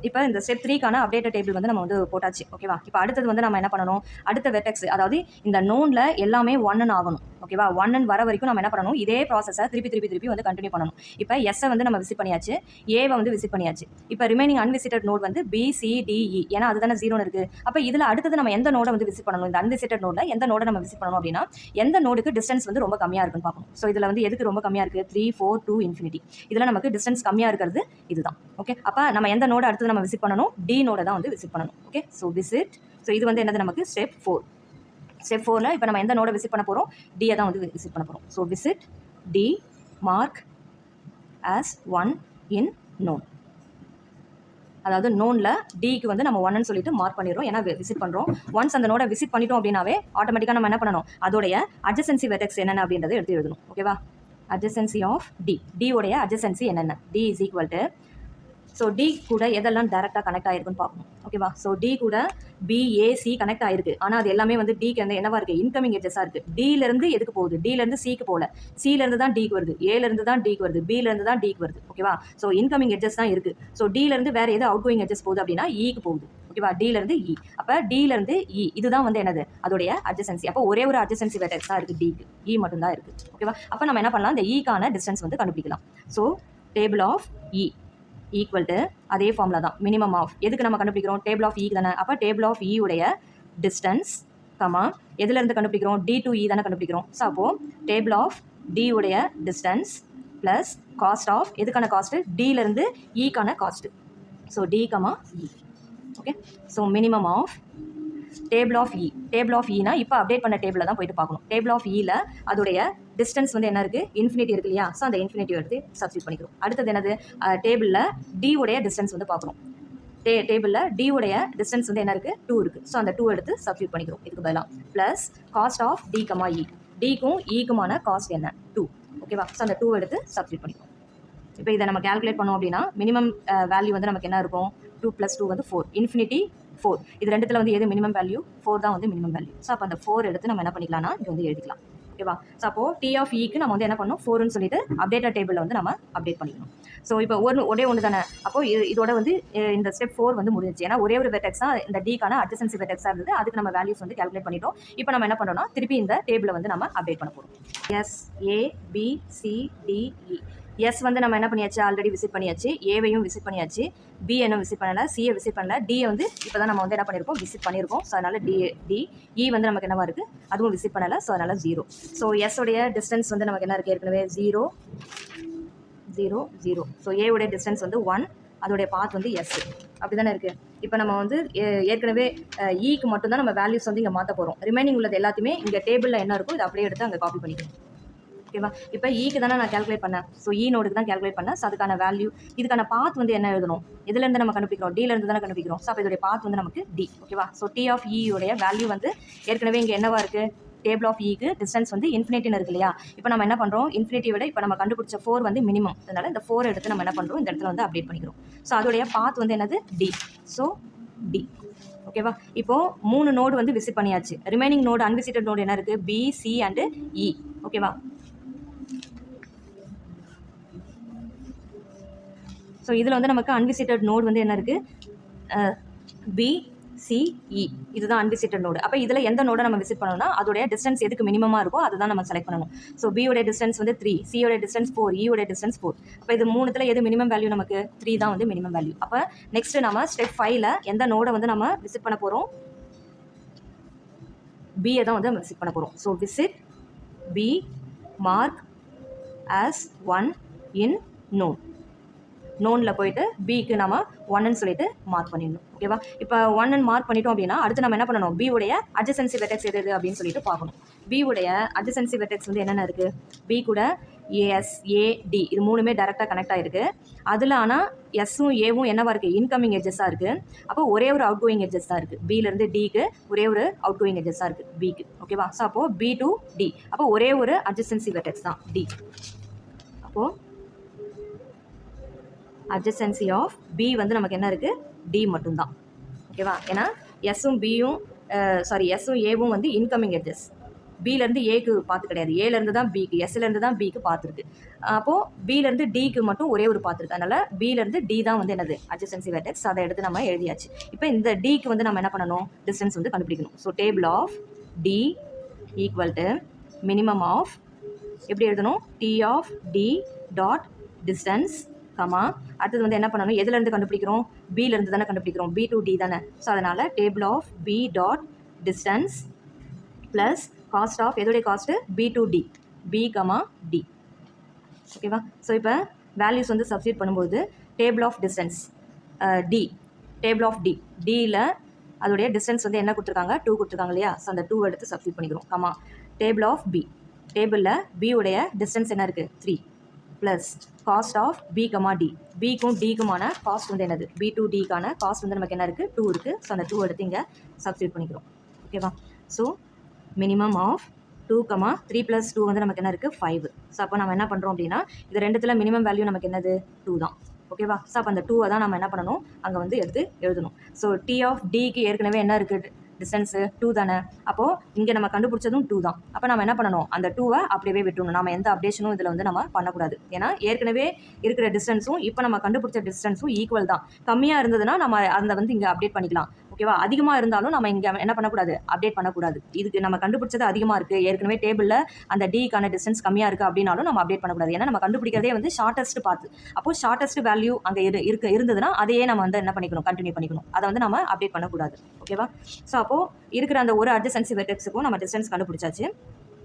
இப்போ இந்த ஸ்டெப் 3க்கான அப்டேட்டட் டேபிள் வந்து நம்ம வந்து போட்டாச்சு. ஓகேவா. இப்போ அடுத்தது வந்து நம்ம என்ன பண்ணணும், அடுத்த வெர்டெக்ஸ் அதாவது இந்த நோனில் எல்லாமே 1ன்னு ஆகணும். ஓகேவா. 1ன்னு வர வரைக்கும் நம்ம என்ன பண்ணணும், இதே ப்ராசஸை திருப்பி வந்து கண்டினியூ பண்ணணும். இப்போ எஸ்ஸை வந்து நம்ம விசிட் பண்ணியாச்சு, ஏவை வந்து விசிட் பண்ணியாச்சு. இப்போ ரிமைனிங் அன்விசிட்டட் நோட் வந்து பிசிடிஇ. ஏன்னா அதுதானே 0ன்னு இருக்குது. அப்போ இதில் அடுத்தது நம்ம எந்த நோடை வந்து விசிட் பண்ணணும், இந்த அன்விசிட்டட் நோடில் எந்த நோடை நம்ம விசிட் பண்ணணும் அப்படின்னா எந்த நோடுக்கு டிஸ்டன்ஸ் வந்து ரொம்ப கம்மியாக இருக்குன்னு பார்க்கணும். ஸோ இதில் வந்து எதுக்கு ரொம்ப கம்மியாக இருக்குது 3, 4, 2 இன்ஃபினிட்டி. இதில் நமக்கு டிஸ்டன்ஸ் கம்மியாக இருக்கிறது இதுதான். ஓகே, அப்போ நம்ம எந்த நோடு அடுத்தது நம்ம விசிட் பண்ணணும், டி நோடை தான் வந்து விசிட் பண்ணணும். Okay, so visit. ஸோ இது வந்து என்னது நமக்கு ஸ்டெப் 4. ஸ்டெப் 4ல் இப்போ நம்ம எந்த நோடை விசிட் பண்ண போகிறோம், டியை தான் வந்து விசிட் பண்ண போகிறோம். So visit D mark as 1 in known. அதாவது நோனில் டிக்கு வந்து நம்ம 1ன்னு சொல்லிட்டு மார்க் பண்ணிடுறோம். ஏன்னா விசிட் பண்ணுறோம். ஒன்ஸ் அந்த நோடை விசிட் பண்ணிட்டோம் அப்படின்னாவே ஆட்டோமேட்டிக்காக நம்ம என்ன பண்ணணும், அதோடைய அட்ஜசன்சி வெர்டெக்ஸ் என்னென்ன அப்படின்றத எடுத்து எழுதணும். ஓகேவா. அட்ஜசன்சி ஆஃப் டி உடைய அட்ஜசன்சி என்னென்ன, D is equal to. So D கூட எதெல்லாம் டேரெக்டாக கனெக்ட் ஆகிருக்குன்னு பார்க்கணும். ஓகேவா. ஸோ டி கூட பிஏசி கனெக்ட் ஆகிருக்கு. ஆனால் அது எல்லாமே வந்து டிக்கு வந்து என்னவா இருக்குது இன்கமிங் எட்ஜஸாக இருக்குது. டிலேருந்து எதுக்கு போகுது, டிலேருந்து சிக்கு போகல, சிலேருந்து தான் டிக்கு வருது, ஏலேருந்து தான் டிக்கு வருது, பிலேருந்து தான் டிக்கு வருது. ஓகேவா. ஸோ இன்கமிங் எட்ஜஸ் தான் இருக்குது. ஸோ டிலேருந்து வேறு எது அவுட் கோயிங் எட்ஜஸ் போகுது அப்படின்னா ஈக்கு போகுது. ஓகேவா. டிலேருந்து இ. அப்போ டிலேருந்து இ இதுதான் வந்து என்னது அதோடைய அட்ஜசன்சி. அப்போ ஒரே ஒரு அட்ஜசன்சி வெர்டெக்ஸ் தான் இருக்குது டிக்கு, இ மட்டும் தான் இருக்குது. ஓகேவா. அப்போ நம்ம என்ன பண்ணலாம், இந்த ஈக்கான டிஸ்டன்ஸ் வந்து கண்டுபிடிக்கலாம். So table of E equal to அதே ஃபார்முலா தான் மினிமம் ஆஃப் எதுக்கு நம்ம கண்டுபிடிக்கிறோம், டேபிள் ஆஃப் இ தானே. அப்போ டேபிள் ஆஃப் இ உடைய டிஸ்டன்ஸ் கமா எதுலேருந்து கண்டுபிடிக்கிறோம், டி டு இ தானே கண்டுபிடிக்கிறோம். ஸோ அப்போது டேபிள் ஆஃப் டி உடைய டிஸ்டன்ஸ் ப்ளஸ் காஸ்ட் ஆஃப் எதுக்கான காஸ்ட்டு டியிலேருந்து ஈக்கான cost. So D comma E. Okay, so minimum of table of E. Table of ஈனா இப்போ அப்டேட் பண்ண டேபிளில் தான் போயிட்டு பார்க்கணும். டேபிள் ஆஃப் ஈயில் அதோடைய டிஸ்டன்ஸ் வந்து என்ன இருக்குது, இன்ஃபினிட்டி இருக்கு இல்லையா? ஸோ அந்த இன்ஃபினிட்டி எடுத்து சப்ஸ்டியூட் பண்ணிக்கிறோம். அடுத்தது என்னது, டேபிளில் டி உடைய டிஸ்டன்ஸ் வந்து பார்க்கணும். டேபிளில் டி உடைய டிஸ்டன்ஸ் வந்து என்ன இருக்குது, 2 இருக்குது. ஸோ அந்த 2 எடுத்து சப்ஸ்டியூட் பண்ணிக்கிறோம் இதுக்கு பதிலாக. Plus cost of D comma E. டிக்கும் ஈக்குமான காஸ்ட் என்ன, 2. ஓகேவா? ஸோ அந்த 2 எடுத்து சப்ஸ்டியூட் பண்ணிக்கிறோம். இப்போ இதை நம்ம கேல்குலேட் பண்ணோம் அப்படின்னா மினிமம் வேல்யூ வந்து நமக்கு என்ன இருக்கும், 2 + 2 வந்து 4, இன்ஃபினிட்டி 4. இது ரெண்டுத்தில் வந்து எது மினிமம் வேல்யூ, 4 தான் வந்து மினிமம் வேல்யூ. ஸோ அப்போ அந்த 4 எடுத்து நம்ம என்ன பண்ணிக்கலாம்னா இங்கே வந்து எழுதிக்கலாம். ஓகேவா? ஸோ அப்போ டி ஆஃப் ஈக்கு நம்ம வந்து என்ன பண்ணணும், 4ன்னு சொல்லிட்டு அப்டேட்டட் டேபிளில் வந்து நம்ம அப்டேட் பண்ணிக்கணும். ஸோ இப்போ ஒரே ஒன்று தானே, அப்போ இதோட வந்து இந்த ஸ்டெப் 4 வந்து முடிஞ்சிச்சு. ஏன்னா ஒரே ஒரு வெர்டெக்ஸ் தான் இந்த டிக்கான அட்ஜசன்சி வெர்டெக்ஸாக இருந்தது. அதுக்கு நம்ம வேல்யூஸ் வந்து கால்குலேட் பண்ணிட்டோம். இப்போ நம்ம என்ன பண்ணோம்னா திருப்பி இந்த டேபிளை வந்து நம்ம அப்டேட் பண்ண போகிறோம். S, A, B, C, D, E. S வந்து நம்ம என்ன பண்ணியாச்சு, ஆல்ரெடி விசிட் பண்ணியாச்சு. ஏவையும் விசிட் பண்ணியாச்சு. பி என்ன விசிட் பண்ணலை, சியை விசிட் பண்ணல. டியை வந்து இப்போ தான் நம்ம வந்து என்ன பண்ணியிருக்கோம், விசிட் பண்ணியிருக்கோம். ஸோ அதனால் டி. இ வந்து நமக்கு என்னவா இருக்குது, அதுவும் விசிட் பண்ணலை. ஸோ அதனால் 0. ஸோ எஸ் உடைய டிஸ்டன்ஸ் வந்து நமக்கு என்ன இருக்குது, ஏற்கனவே 0, 0, 0. ஸோ ஏவுடைய டிஸ்டன்ஸ் வந்து 1, அதோடைய பாத் வந்து எஸ். அப்படி தானே இருக்குது. இப்போ நம்ம வந்து ஏற்கனவே ஈக்கு மட்டும்தான் நம்ம வேல்யூஸ் வந்து இங்கே மாற்ற போகிறோம். ரிமைனிங் உள்ளது எல்லாத்தையுமே இங்கே டேபிளில் என்ன இருக்கும் இதை அப்படியே எடுத்து அங்கே காப்பி பண்ணிக்கணும். ஓகேவா? இப்போ ஈக்கு தானே நான் கேல்குலேட் பண்ணேன். ஸோ ஈ நோடுக்கு தான் கேல்குலேட் பண்ணேன். ஸோ அதுக்கான வேல்யூ, இதுக்கான பாத் வந்து என்ன எழுதணும், இதுலேருந்து நம்ம கண்டுபிடிக்கிறோம், டிலேருந்து தானே கண்டுபிடிக்கிறோம். ஸோ அப்போ இதோடைய பாத் வந்து நமக்கு டி. ஓகேவா? ஸோ டி ஆஃப் ஈயோடைய வேல்யூ வந்து ஏற்கனவே இங்கே என்னவா இருக்குது, டேபிள் ஆஃப் ஈக்கு டிஸ்டன்ஸ் வந்து இன்ஃபினிட்டின்னு இருக்கு இல்லையா? இப்போ நம்ம என்ன பண்ணுறோம், இன்ஃபினிட்டி விட இப்போ நம்ம கண்டுபிடிச்ச 4 வந்து மினிமம். அதனால் இந்த 4 எடுத்து நம்ம என்ன பண்ணுறோம், இந்த இடத்துல வந்து அப்டேட் பண்ணிக்கிறோம். ஸோ அதோடைய பாத் வந்து என்னது, டி. So D. ஓகேவா? இப்போது 3 நோடு வந்து விசிட் பண்ணியாச்சு. ரிமைனிங் நோடு, அன்விசிட்டட் நோடு என்ன இருக்குது, பி, சி அண்டு இ. ஓகேவா? ஸோ இதில் வந்து நமக்கு அன்விசிட்டட் நோடு வந்து என்ன இருக்குது, பி, சி, இ. இதுதான் அன்விசிட்டட் நோடு. அப்போ இதில் எந்த நோடை நம்ம விசிட் பண்ணணும்னா அதோடைய டிஸ்டன்ஸ் எதுக்கு மினிமமாக இருக்கோ அதுதான் நம்ம செலக்ட் பண்ணணும். ஸோ பியோடைய டிஸ்டன்ஸ் வந்து 3, சியோடைய டிஸ்டன்ஸ் 4, இயோடைய டிஸ்டன்ஸ் 4. அப்போ இது 3த்தில் எது மினிமம் வேல்யூ, நமக்கு 3 தான் வந்து மினிமம் வேல்யூ. அப்போ நெக்ஸ்ட் நம்ம ஸ்டெப் 5ல் எந்த நோடை வந்து நம்ம விசிட் பண்ண போகிறோம், பியை தான் வந்து நம்ம விசிட் பண்ண போகிறோம். So visit B, mark as 1 in known. நோனில் போயிட்டு பிக்கு நம்ம 1ன்னு சொல்லிட்டு மார்க் பண்ணிடணும். ஓகேவா? இப்போ 1ன்னு மார்க் பண்ணிட்டோம் அப்படின்னா அடுத்து நம்ம என்ன பண்ணணும், பி உடைய அட்ஜசன்சி வெர்டெக்ஸ் எது அப்படின்னு சொல்லிட்டு பார்க்கணும். பி உடைய அட்ஜசன்சி வெர்டெக்ஸ் வந்து என்னென்ன இருக்குது, பி கூட ஏஎஸ், ஏ, டி இது 3மே டேரெக்டாக கனெக்ட் ஆகிருக்கு. அதில் ஆனால் எஸ்ஸும் ஏவும் என்னவா இருக்குது, இன்கமிங் எட்ஜஸாக இருக்குது. அப்போ ஒரே ஒரு அவுட் கோயிங் எட்ஜஸ் தான் இருக்குது. பியிலேருந்து டிக்கு ஒரே ஒரு அவுட் கோயிங் எட்ஜஸாக இருக்குது பிக்கு. ஓகேவா? ஸோ அப்போது பி டு டி, அப்போ ஒரே ஒரு அட்ஜசன்சி வெர்டெக்ஸ் தான் டி. அப்போது அட்ஜசன்சி ஆஃப் பி வந்து நமக்கு என்ன இருக்குது, டி மட்டும்தான். ஓகேவா? ஏன்னா எஸ்ஸும் பியும் எஸ்ஸும் ஏவும் வந்து இன்கமிங் எட்ஜஸ். பியிலேருந்து ஏக்கு பார்த்து கிடையாது, ஏலேருந்து தான் பிக்கு, எஸ்லேருந்து தான் பிக்கு பார்த்துருக்கு. அப்போது பியிலேருந்து டிக்கு மட்டும் ஒரே ஒரு பார்த்துருக்கு. அதனால் பியிலேருந்து டி தான் வந்து என்னது அட்ஜசன்சி வெர்டெக்ஸ். அதை எடுத்து நம்ம எழுதியாச்சு. இப்போ இந்த டிக்கு வந்து நம்ம என்ன பண்ணணும், டிஸ்டன்ஸ் வந்து கண்டுபிடிக்கணும். So table of D equal to minimum of, எப்படி எழுதணும், D of D dot distance comma, அடுத்தது வந்து என்ன பண்ணணும், எதுலேருந்து கண்டுபிடிக்கிறோம், பியிலேருந்து தானே கண்டுபிடிக்கிறோம், பி டு டி தானே. ஸோ அதனால் table of B dot distance plus cost of எதோடைய cost, B to D, B comma D. ஓகேவா? ஸோ இப்போ வேல்யூஸ் வந்து சப்ஸ்டியூட் பண்ணும்போது table of distance D, table of D, டியில் அதோடைய டிஸ்டன்ஸ் வந்து என்ன கொடுத்துருக்காங்க, 2 கொடுத்துருக்காங்க இல்லையா? ஸோ அந்த 2 எடுத்து சப்ஸ்டியூட் பண்ணிக்கிறோம். கமா டேபிள் ஆஃப் பி, டேபிளில் பியோடைய டிஸ்டன்ஸ் என்ன இருக்குது, 3 plus cost of B comma D, பிக்கும் டிக்குமான காஸ்ட் வந்து என்னது, பி டு டிக்கான காஸ்ட் வந்து நமக்கு என்ன இருக்குது, 2 இருக்குது. ஸோ அந்த 2 எடுத்து இங்கே சப்ஸ்டியூட் பண்ணிக்கிறோம். ஓகேவா? ஸோ மினிமம் ஆஃப் 2, 3 + 2 வந்து நமக்கு என்ன இருக்குது, 5. ஸோ அப்போ நம்ம என்ன பண்ணுறோம் அப்படின்னா இது ரெண்டுத்தில் மினிமம் வேல்யூ நமக்கு என்னது, 2 தான். ஓகேவா? ஸோ அப்போ அந்த 2 தான் நம்ம என்ன பண்ணணும், அங்கே வந்து எடுத்து எழுதணும். ஸோ டி ஆஃப் டிக்கு ஏற்கனவே என்ன இருக்குது, டிஸ்டன்ஸு 2 தானே. அப்போது இங்கே நம்ம கண்டுபிடிச்சதும் 2 தான். அப்போ நம்ம என்ன பண்ணணும், அந்த 2வை அப்படியே விட்டுணும். நம்ம எந்த அப்டேஷனும் இதில் வந்து நம்ம பண்ணக்கூடாது. ஏன்னா ஏற்கனவே இருக்கிற டிஸ்டன்ஸும் இப்போ நம்ம கண்டுபிடிச்ச டிஸ்டன்ஸும் ஈக்குவல் தான். கம்மியாக இருந்ததுன்னா நம்ம அந்த வந்து இங்கே அப்டேட் பண்ணிக்கலாம். ஓகேவா? அதிகமாக இருந்தாலும் நம்ம இங்கே என்ன பண்ணக்கூடாது, அப்டேட் பண்ணக்கூடாது. இதுக்கு நம்ம கண்டுபிடிச்சது அதிகமாக இருக்குது, ஏற்கனவே டேபிளில் அந்த டிக்கான டிஸ்டன்ஸ் கம்மியாக இருக்குது அப்படின்னாலும் நம்ம அப்டேட் பண்ணக்கூடாது. ஏன்னா நம்ம கண்டுபிடிக்கிறதே வந்து ஷார்ட்டஸ்ட் பார்த்து. அப்போது ஷார்ட்டஸ்ட் வேல்யூ அங்கே இருந்ததுன்னா அதையே நம்ம வந்து என்ன பண்ணிக்கணும், கண்டினியூ பண்ணிக்கணும். அதை வந்து நம்ம அப்டேட் பண்ணக்கூடாது. ஓகேவா? ஸோ அப்போது இருக்கிற அந்த ஒரு அட்ஜசன்சி வெர்டெக்ஸுக்கும் நம்ம டிஸ்டன்ஸ் கண்டுபிடிச்சாச்சு.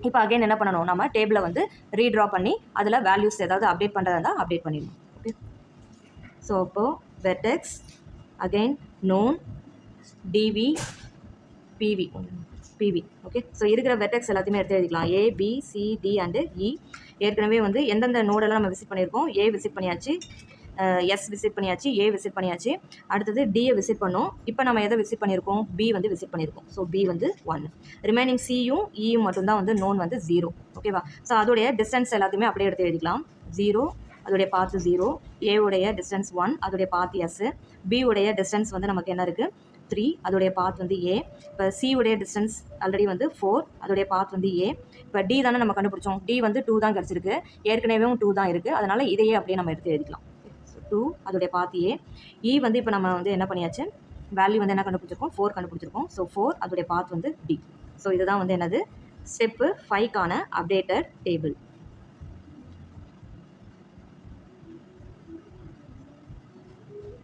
இப்போ அகைன் என்ன பண்ணணும், நம்ம டேபிளை வந்து ரீட்ரா பண்ணி அதில் வேல்யூஸ் ஏதாவது அப்டேட் பண்ணுறதா இருந்தால் அப்டேட் பண்ணிடணும். ஓகே, ஸோ இப்போது vertex again known DV PV. Okay, so இருக்கிற வெர்டெக்ஸ் எல்லாத்தையுமே எடுத்து எழுதிக்கலாம். A B C D and E. ஏற்கனவே வந்து எந்தெந்த நோடெல்லாம் நம்ம விசிட் பண்ணியிருக்கோம், ஏ விசிட் பண்ணியாச்சு, எஸ் விசிட் பண்ணியாச்சு, ஏ விசிட் பண்ணியாச்சு, அடுத்தது டியை விசிட் பண்ணோம். இப்போ நம்ம எதை விசிட் பண்ணியிருக்கோம், பி வந்து விசிட் பண்ணியிருக்கோம். ஸோ பி வந்து 1. ரிமைனிங் சியும் இயும் மட்டும்தான் வந்து நோன் வந்து 0. ஓகேவா, ஸோ அதோடைய டிஸ்டன்ஸ் எல்லாத்தையுமே அப்படியே எடுத்து எழுதிக்கலாம். 0 அதோடைய பாத்து 0, ஏவுடைய டிஸ்டன்ஸ் 1 அதோடைய பாத்து எஸ், பி உடைய டிஸ்டன்ஸ் வந்து நமக்கு என்ன இருக்குது 3 அதோடைய பாத் வந்து ஏ. இப்போ சி உடைய டிஸ்டன்ஸ் ஆல்ரெடி வந்து 4 அதோடைய பாத் வந்து ஏ. இப்போ டி தானே நம்ம கண்டுபிடிச்சோம், டி வந்து 2 தான் கிடச்சிருக்கு, ஏற்கனவே 2 தான் இருக்குது, அதனால் இதையே அப்படியே நம்ம எடுத்து எழுதிக்கலாம். 2 அதோடைய பாத் ஏ. இ வந்து இப்போ நம்ம வந்து என்ன பண்ணியாச்சு, வேல்யூ வந்து என்ன கண்டுபிடிச்சிருக்கோம், 4 கண்டுபிடிச்சிருக்கோம். ஸோ 4 அதோடைய பாத் வந்து டி. ஸோ இதுதான் வந்து என்னது ஸ்டெப்பு 5க்கான அப்டேட்டட் டேபிள்.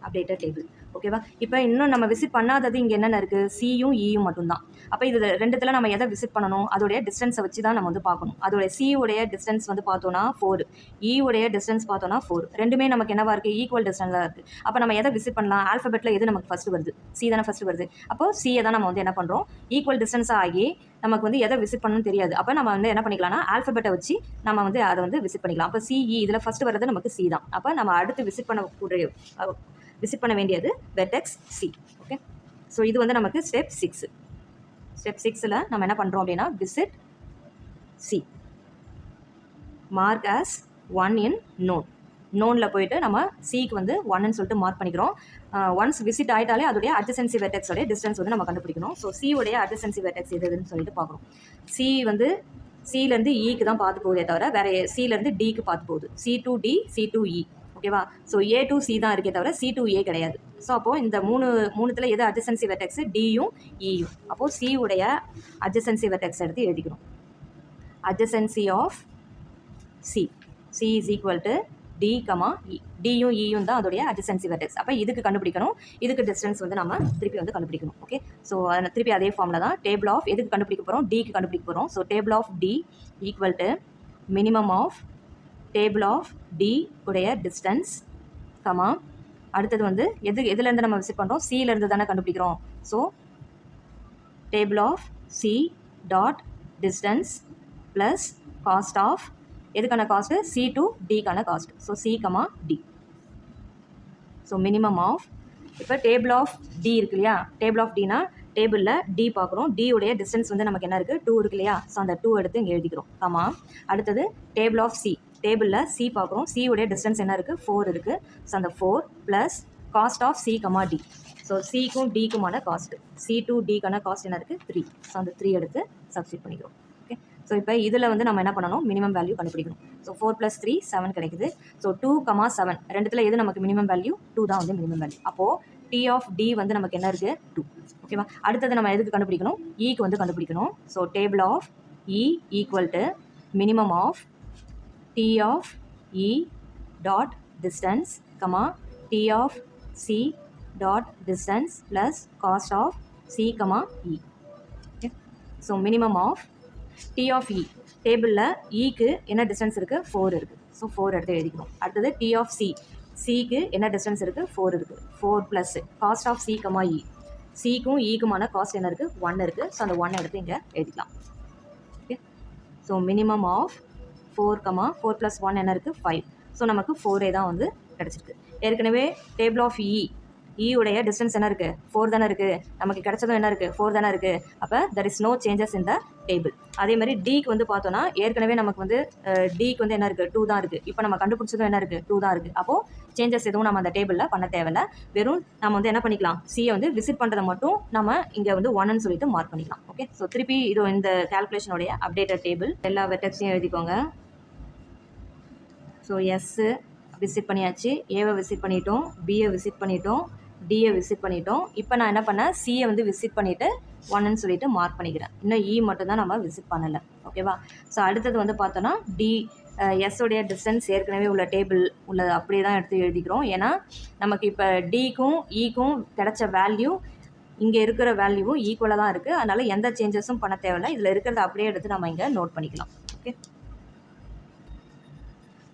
Updated table. ஓகேவா, இப்போ இன்னும் நம்ம விசிட் பண்ணாதது இங்கே என்னென்ன இருக்குது, சியும் இயும் மட்டும்தான். அப்போ இது ரெண்டுத்தில் நம்ம எதை விசிட் பண்ணணும், அதோடைய டிஸ்டன்ஸை வச்சு தான் நம்ம வந்து பார்க்கணும். அதோடைய சி உடைய டிஸ்டன்ஸ் வந்து பார்த்தோன்னா 4, இ உடைய டிஸ்டன்ஸ் பார்த்தோன்னா 4, ரெண்டுமே நமக்கு என்னவா இருக்குது, ஈக்குவல் டிஸ்டன்ஸாக இருக்குது. அப்போ நம்ம எதை விசிட் பண்ணலாம், ஆல்ஃபபெட்டில் எது நமக்கு ஃபஸ்ட்டு வருது, சி தானே ஃபஸ்ட்டு வருது. அப்போ சியை தான் நம்ம வந்து என்ன பண்ணுறோம், ஈக்குவல் டிஸ்டன்ஸாக ஆகி நமக்கு வந்து எதை விசிட் பண்ணணும்னு தெரியாது. அப்போ நம்ம வந்து என்ன பண்ணிக்கலாம்னா ஆல்ஃபபெட்டை வச்சு நம்ம வந்து அதை வந்து விசிட் பண்ணிக்கலாம். அப்போ சிஇ இதில் ஃபஸ்ட்டு வர்றது நமக்கு சி தான். அப்போ நம்ம அடுத்து விசிட் பண்ண வேண்டியது வெர்டெக்ஸ் சி. ஓகே, ஸோ இது வந்து நமக்கு ஸ்டெப் 6. ஸ்டெப் 6ல் நம்ம என்ன பண்ணுறோம் அப்படின்னா visit C, mark as 1 in known. நோனில் போயிட்டு நம்ம சிக்கு வந்து 1ன்னு சொல்லிட்டு மார்க் பண்ணிக்கிறோம். ஒன்ஸ் விசிட் ஆகிட்டாலே அதோடைய அட்ஜசன்சி வெர்டெக்ஸோடைய டிஸ்டன்ஸ் வந்து நம்ம கண்டுபிடிக்கணும். ஸோ சி உடைய அட்ஜசன்சி வெர்டெக்ஸ் எதுன்னு சொல்லிட்டு பார்க்குறோம். சி வந்து சிலேருந்து இக்கு தான் பார்த்து போகுதே தவிர வேறு சிலேருந்து டிக்கு பார்த்து போகுது. C to D, C to E. ஓகேவா, ஸோ ஏ டு சி தான் இருக்கே தவிர சி டு ஏ கிடையாது. ஸோ அப்போது இந்த மூணுத்தில் எது அட்ஜசன்சி வெர்டெக்ஸ், டியும் இயும். அப்போது சி உடைய அட்ஜசன்சி வெர்டெக்ஸ் எடுத்து எழுதிக்கணும். Adjacency of C, C is equal to D comma E. டியும் இயும் தான் அதோடைய அட்ஜசன்சி வெர்டெக்ஸ். அப்போ இதுக்கு கண்டுபிடிக்கணும், இதுக்கு டிஸ்டன்ஸ் வந்து நம்ம திருப்பி வந்து கண்டுபிடிக்கணும். ஓகே, ஸோ அதை திருப்பி அதே ஃபார்மில் தான் டேபிள் ஆஃப் எதுக்கு கண்டுபிடிக்க போகிறோம், டிக்கு கண்டுபிடிக்க போகிறோம். So table of D equal to minimum of table of D உடைய டிஸ்டன்ஸ் கமா அடுத்தது வந்து எதுலேருந்து நம்ம விசிட் பண்ணுறோம், சியிலேருந்து தானே கண்டுபிடிக்கிறோம். So table of C dot distance plus cost of எதுக்கான காஸ்ட்டு, சி டு டிக்கான cost. So C comma D. So minimum of இப்போ டேபிள் ஆஃப் டி இருக்கு இல்லையா, டேபிள் ஆஃப் டினா டேபிளில் டி பார்க்குறோம், டி உடைய டிஸ்டன்ஸ் வந்து நமக்கு என்ன இருக்குது 2 இருக்கு இல்லையா. ஸோ அந்த 2 எடுத்து இங்கே எழுதிக்கிறோம் கமா. அடுத்தது டேபிள் ஆஃப் சி, டேபிளில் சி பார்க்குறோம், சி உடைய டிஸ்டன்ஸ் என்ன இருக்குது 4 இருக்குது. ஸோ அந்த 4 plus cost of C comma D. So சிக்கும் டிக்குமான காஸ்ட்டு, சி டு டிக்கான காஸ்ட் என்ன இருக்குது 3. ஸோ அந்த 3 எடுத்து சப்ஸ்டிட் பண்ணிக்கிறோம். ஓகே, ஸோ இப்போ இதில் வந்து நம்ம என்ன பண்ணணும், மினிமம் வேல்யூ கண்டுபிடிக்கணும். ஸோ 4 + 3 7 கிடைக்குது. ஸோ 2, 7 ரெண்டுத்தில் எது நமக்கு மினிமம் வேல்யூ, 2 தான் வந்து மினிமம் வேல்யூ. அப்போது டி ஆஃப் டி வந்து நமக்கு என்ன இருக்குது 2. ஓகேவா, அடுத்தது நம்ம எதுக்கு கண்டுபிடிக்கணும், ஈக்கு வந்து கண்டுபிடிக்கணும். So table of E equal to minimum of D of E dot distance comma D of C dot distance plus cost of C comma E. Okay, so minimum of D of E, டேபிளில் இக்கு என்ன distance இருக்குது 4 இருக்குது. So 4 எடுத்து எழுதிக்கணும். அடுத்தது D of C, சிக்கு என்ன டிஸ்டன்ஸ் இருக்குது 4 இருக்குது. 4 plus cost of C comma E, சிக்கும் இக்குமான காஸ்ட் என்ன இருக்குது 1 இருக்குது. ஸோ அந்த 1 எடுத்து இங்கே எழுதிக்கலாம். ஓகே, ஸோ மினிமம் ஆஃப் 4 4 + 1 என்ன இருக்குது 5. ஸோ நமக்கு 4 தான் வந்து கிடச்சிருக்கு. ஏற்கனவே டேபிள் ஆஃப் இ உடைய டிஸ்டன்ஸ் என்ன இருக்குது 4 தானே இருக்குது, நமக்கு கிடச்சதும் என்ன இருக்குது 4 தானே இருக்குது. அப்போ there is no changes in the table. அதே மாதிரி டிக்கு வந்து பார்த்தோன்னா ஏற்கனவே நமக்கு வந்து டிக்கு வந்து என்ன இருக்குது 2 தான் இருக்குது. இப்போ நம்ம கண்டுபிடிச்சதும் என்ன இருக்குது 2 தான் இருக்குது. அப்போது சேஞ்சஸ் எதுவும் நம்ம அந்த டேபிளில் பண்ண தேவையில்லை. வெறும் நம்ம வந்து என்ன பண்ணிக்கலாம், சியை வந்து விசிட் பண்ணுறதை மட்டும் நம்ம இங்கே வந்து 1ன்னு சொல்லிட்டு மார்க் பண்ணிக்கலாம். ஓகே, ஸோ திருப்பி இது இந்த கால்குலேஷனுடைய அப்டேட்டட் டேபிள் எல்லா வெர்டெக்ஸையும் எழுதிக்கோங்க. ஸோ எஸ்ஸு விசிட் பண்ணியாச்சு, ஏவை விசிட் பண்ணிட்டோம், பியை விசிட் பண்ணிட்டோம், டியை விசிட் பண்ணிட்டோம். இப்போ நான் என்ன பண்ணேன், சியை வந்து விசிட் பண்ணிவிட்டு 1ன்னு சொல்லிட்டு மார்க் பண்ணிக்கிறேன். இன்னும் இ மட்டும் தான் நம்ம விசிட் பண்ணலை. ஓகேவா, ஸோ அடுத்தது வந்து பார்த்தோன்னா டி எஸ்ஸோடைய டிஸ்டன்ஸ் ஏற்கனவே உள்ள டேபிள் உள்ளது அப்படியே தான் எடுத்து எழுதிக்கிறோம். ஏன்னா நமக்கு இப்போ டிக்கும் இக்கும் கிடைச்ச வேல்யூ இங்கே இருக்கிற வேல்யூவும் ஈக்குவலாக தான் இருக்குது. அதனால் எந்த சேஞ்சஸும் பண்ண தேவையில்லை. இதில் இருக்கிறத அப்படியே எடுத்து நம்ம இங்கே நோட் பண்ணிக்கலாம். ஓகே,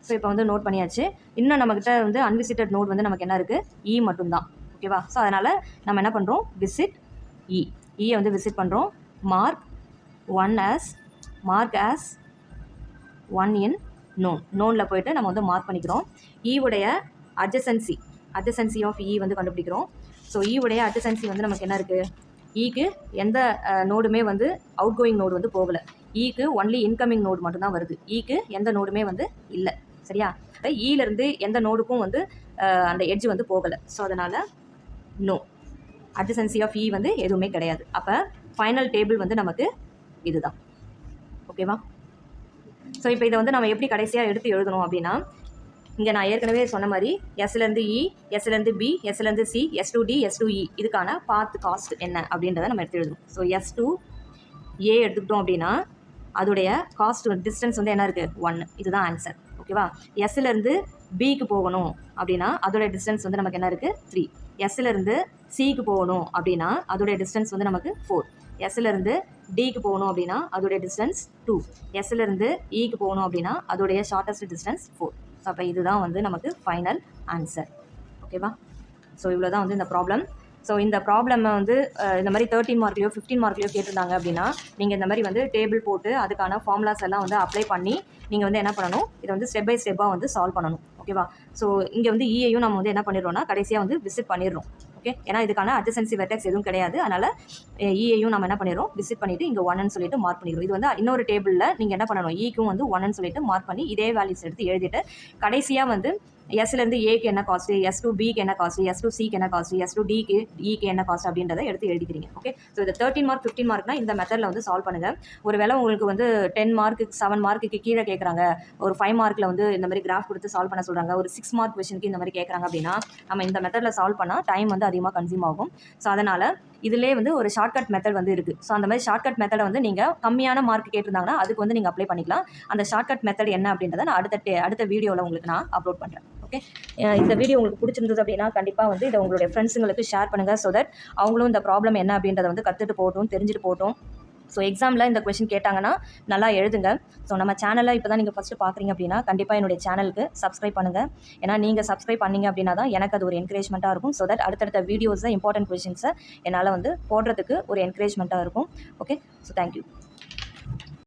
ஸோ இப்போ வந்து நோட் பண்ணியாச்சு. இன்னும் நம்மக்கிட்ட வந்து அன்விசிட்டட் நோட் வந்து நமக்கு என்ன இருக்குது, இ மட்டும்தான். ஓகேவா? ஸோ அதனால் நம்ம என்ன பண்ணுறோம், விசிட் இயை வந்து விசிட் பண்ணுறோம். மார்க் as 1 in நோனில் போயிட்டு நம்ம வந்து மார்க் பண்ணிக்கிறோம். ஈவுடைய அட்ஜசன்சி ஆஃப் இ வந்து கண்டுபிடிக்கிறோம். ஸோ ஈவுடைய அட்ஜசன்சி வந்து நமக்கு என்ன இருக்குது, ஈக்கு எந்த நோடுமே வந்து அவுட் கோயிங் நோடு வந்து போகலை. ஈக்கு ஒன்லி இன்கமிங் நோடு மட்டும்தான் வருது. ஈக்கு எந்த நோடுமே வந்து இல்லை. சரியா? ஈலேருந்து எந்த நோடுக்கும் வந்து அந்த எட்ஜ் வந்து போகலை. ஸோ அதனால் நோ, அட்ஜசன்சி ஆஃப் இ வந்து எதுவுமே கிடையாது. அப்போ ஃபைனல் டேபிள் வந்து நமக்கு இதுதான். ஓகேவா? ஸோ இப்போ இதை வந்து நம்ம எப்படி கடைசியாக எடுத்து எழுதணும் அப்படின்னா, இங்கே நான் ஏற்கனவே சொன்ன மாதிரி எஸ்லேருந்து இ, எஸ்லேருந்து பி, எஸ்லேருந்து சி, S2D, S2E இதுக்கான பாத் காஸ்ட் என்ன அப்படின்றத நம்ம எடுத்து எழுதணும். ஸோ S2A எடுத்துக்கிட்டோம் அப்படின்னா அதோடைய காஸ்ட் டிஸ்டன்ஸ் வந்து என்ன இருக்குது, 1. இதுதான் ஆன்சர். ஓகேவா? எஸ்லேருந்து பிக்கு போகணும் அப்படின்னா அதோடைய டிஸ்டன்ஸ் வந்து நமக்கு என்ன இருக்குது, 3. எஸ்லேருந்து சிக்கு போகணும் அப்படின்னா அதோடைய டிஸ்டன்ஸ் வந்து நமக்கு 4. எஸ்லேருந்து டிக்கு போகணும் அப்படின்னா அதோடைய டிஸ்டன்ஸ் 2. எஸ்லேருந்து இக்கு போகணும் அப்படின்னா அதோடைய ஷார்ட்டஸ்ட் டிஸ்டன்ஸ் 4. ஸோ அப்போ இதுதான் வந்து நமக்கு ஃபைனல் ஆன்சர். ஓகேவா? ஸோ இவ்வளோ தான் வந்து இந்த ப்ராப்ளம். ஸோ இந்த ப்ராப்ளமை வந்து இந்த மாதிரி 13 மார்க்லையோ 15 மார்க்லையோ கேட்டிருந்தாங்க அப்படின்னா நீங்கள் இந்த மாதிரி வந்து டேபிள் போட்டு அதுக்கான ஃபார்முலாஸ் எல்லாம் வந்து அப்ளை பண்ணி நீங்கள் வந்து என்ன பண்ணணும், இதை வந்து ஸ்டெப் பை ஸ்டெப்பாக வந்து சால்வ் பண்ணணும். ஓகேவா? ஸோ இங்கே வந்து இயையும் நம்ம வந்து என்ன பண்ணிடுறோம்னா கடைசியாக வந்து விசிட் பண்ணிடுறோம். ஓகே, ஏன்னா இதுக்கான அட்ஜசன்சி வெர்டெக்ஸ் எதுவும் கிடையாது. அதனால் இயையும் நம்ம என்ன பண்ணிடுறோம், விசிட் பண்ணிவிட்டு இங்கே 1ன்னு சொல்லிட்டு மார்க் பண்ணிடுறோம். இது வந்து இன்னொரு டேபிளில் நீங்கள் என்ன பண்ணணும், ஈக்கும் வந்து 1ன்னு சொல்லிட்டு மார்க் பண்ணி இதே வேல்யூஸ் எடுத்து எழுதிட்டு கடைசியாக வந்து எஸ்லேருந்து ஏக்கு என்ன காஸ்ட்டு, S2Bக்கு என்ன காஸ்ட்டு, S2Cக்கு என்ன காஸ்ட்டு, S2Dக்கு ஈக்கு என்ன காஸ்ட் அப்படின்றத எடுத்து எழுதிக்கிறீங்க. ஓகே, ஸோ இந்த 13 மார்க் 15 மார்க்னா இந்த மெத்தடில் வந்து சால்வ் பண்ணுங்கள். ஒரு வேளை உங்களுக்கு வந்து 10 மார்க்கு 7 மார்க்குக்கு கீழே கேட்குறாங்க, ஒரு 5 மார்க்கில் வந்து இந்த மாதிரி கிராஃப் கொடுத்து சால்வ் பண்ண சொல்கிறாங்க, ஒரு 6 மார்க் கொஷனுக்கு இந்த மாதிரி கேட்குறாங்க அப்படின்னா நம்ம இந்த மெத்தடில் சால்வ் பண்ணால் டைம் வந்து அதிகமாக கன்சியூம் ஆகும். ஸோ அதனால் இதிலே வந்து ஒரு ஷார்ட்கட் மெத்தட் வந்து இருக்குது. ஸோ அந்த மாதிரி ஷார்ட்கட் மெத்தடை வந்து நீங்கள் கம்மியான மார்க் கேட்டிருந்தாங்கன்னா அதுக்கு வந்து நீங்கள் அப்ளை பண்ணிக்கலாம். அந்த ஷார்ட்கட் மெத்தட் என்ன அப்படின்றத நான் அடுத்த வீடியோவில் உங்களுக்கு நான் அப்லோட் பண்ணுறேன். ஓகே, இந்த வீடியோ உங்களுக்கு பிடிச்சிருந்தது அப்படின்னா கண்டிப்பாக வந்து இதை உங்களுடைய ஃப்ரெண்ட்ஸுங்களுக்கு ஷேர் பண்ணுங்கள். ஸோ தட் அவங்களும் இந்த ப்ராப்ளம் என்ன அப்படின்றத வந்து கற்றுட்டு போகட்டும், தெரிஞ்சுட்டு போகட்டும். ஸோ எக்ஸாமில் இந்த கொஷின் கேட்டாங்கன்னா நல்லா எழுதுங்க. ஸோ நம்ம சேனலை இப்போ தான் நீங்கள் ஃபஸ்ட்டு பார்க்குறீங்க அப்படின்னா கண்டிப்பாக என்னுடைய சேனலுக்கு சப்ஸ்கிரைப் பண்ணுங்கள். ஏன்னா நீங்கள் சப்ஸ்கிரைப் பண்ணிங்க அப்படின்னா தான் எனக்கு அது ஒரு என்கரேஜ்மெண்ட்டாக இருக்கும். ஸோ தட் அடுத்தடுத்த வீடியோஸை இம்பார்ட்டன்ட் கொஷின்ஸை என்னால் வந்து போடுறதுக்கு ஒரு என்கரேஜ்மெண்ட்டாக இருக்கும். Okay, so thank you.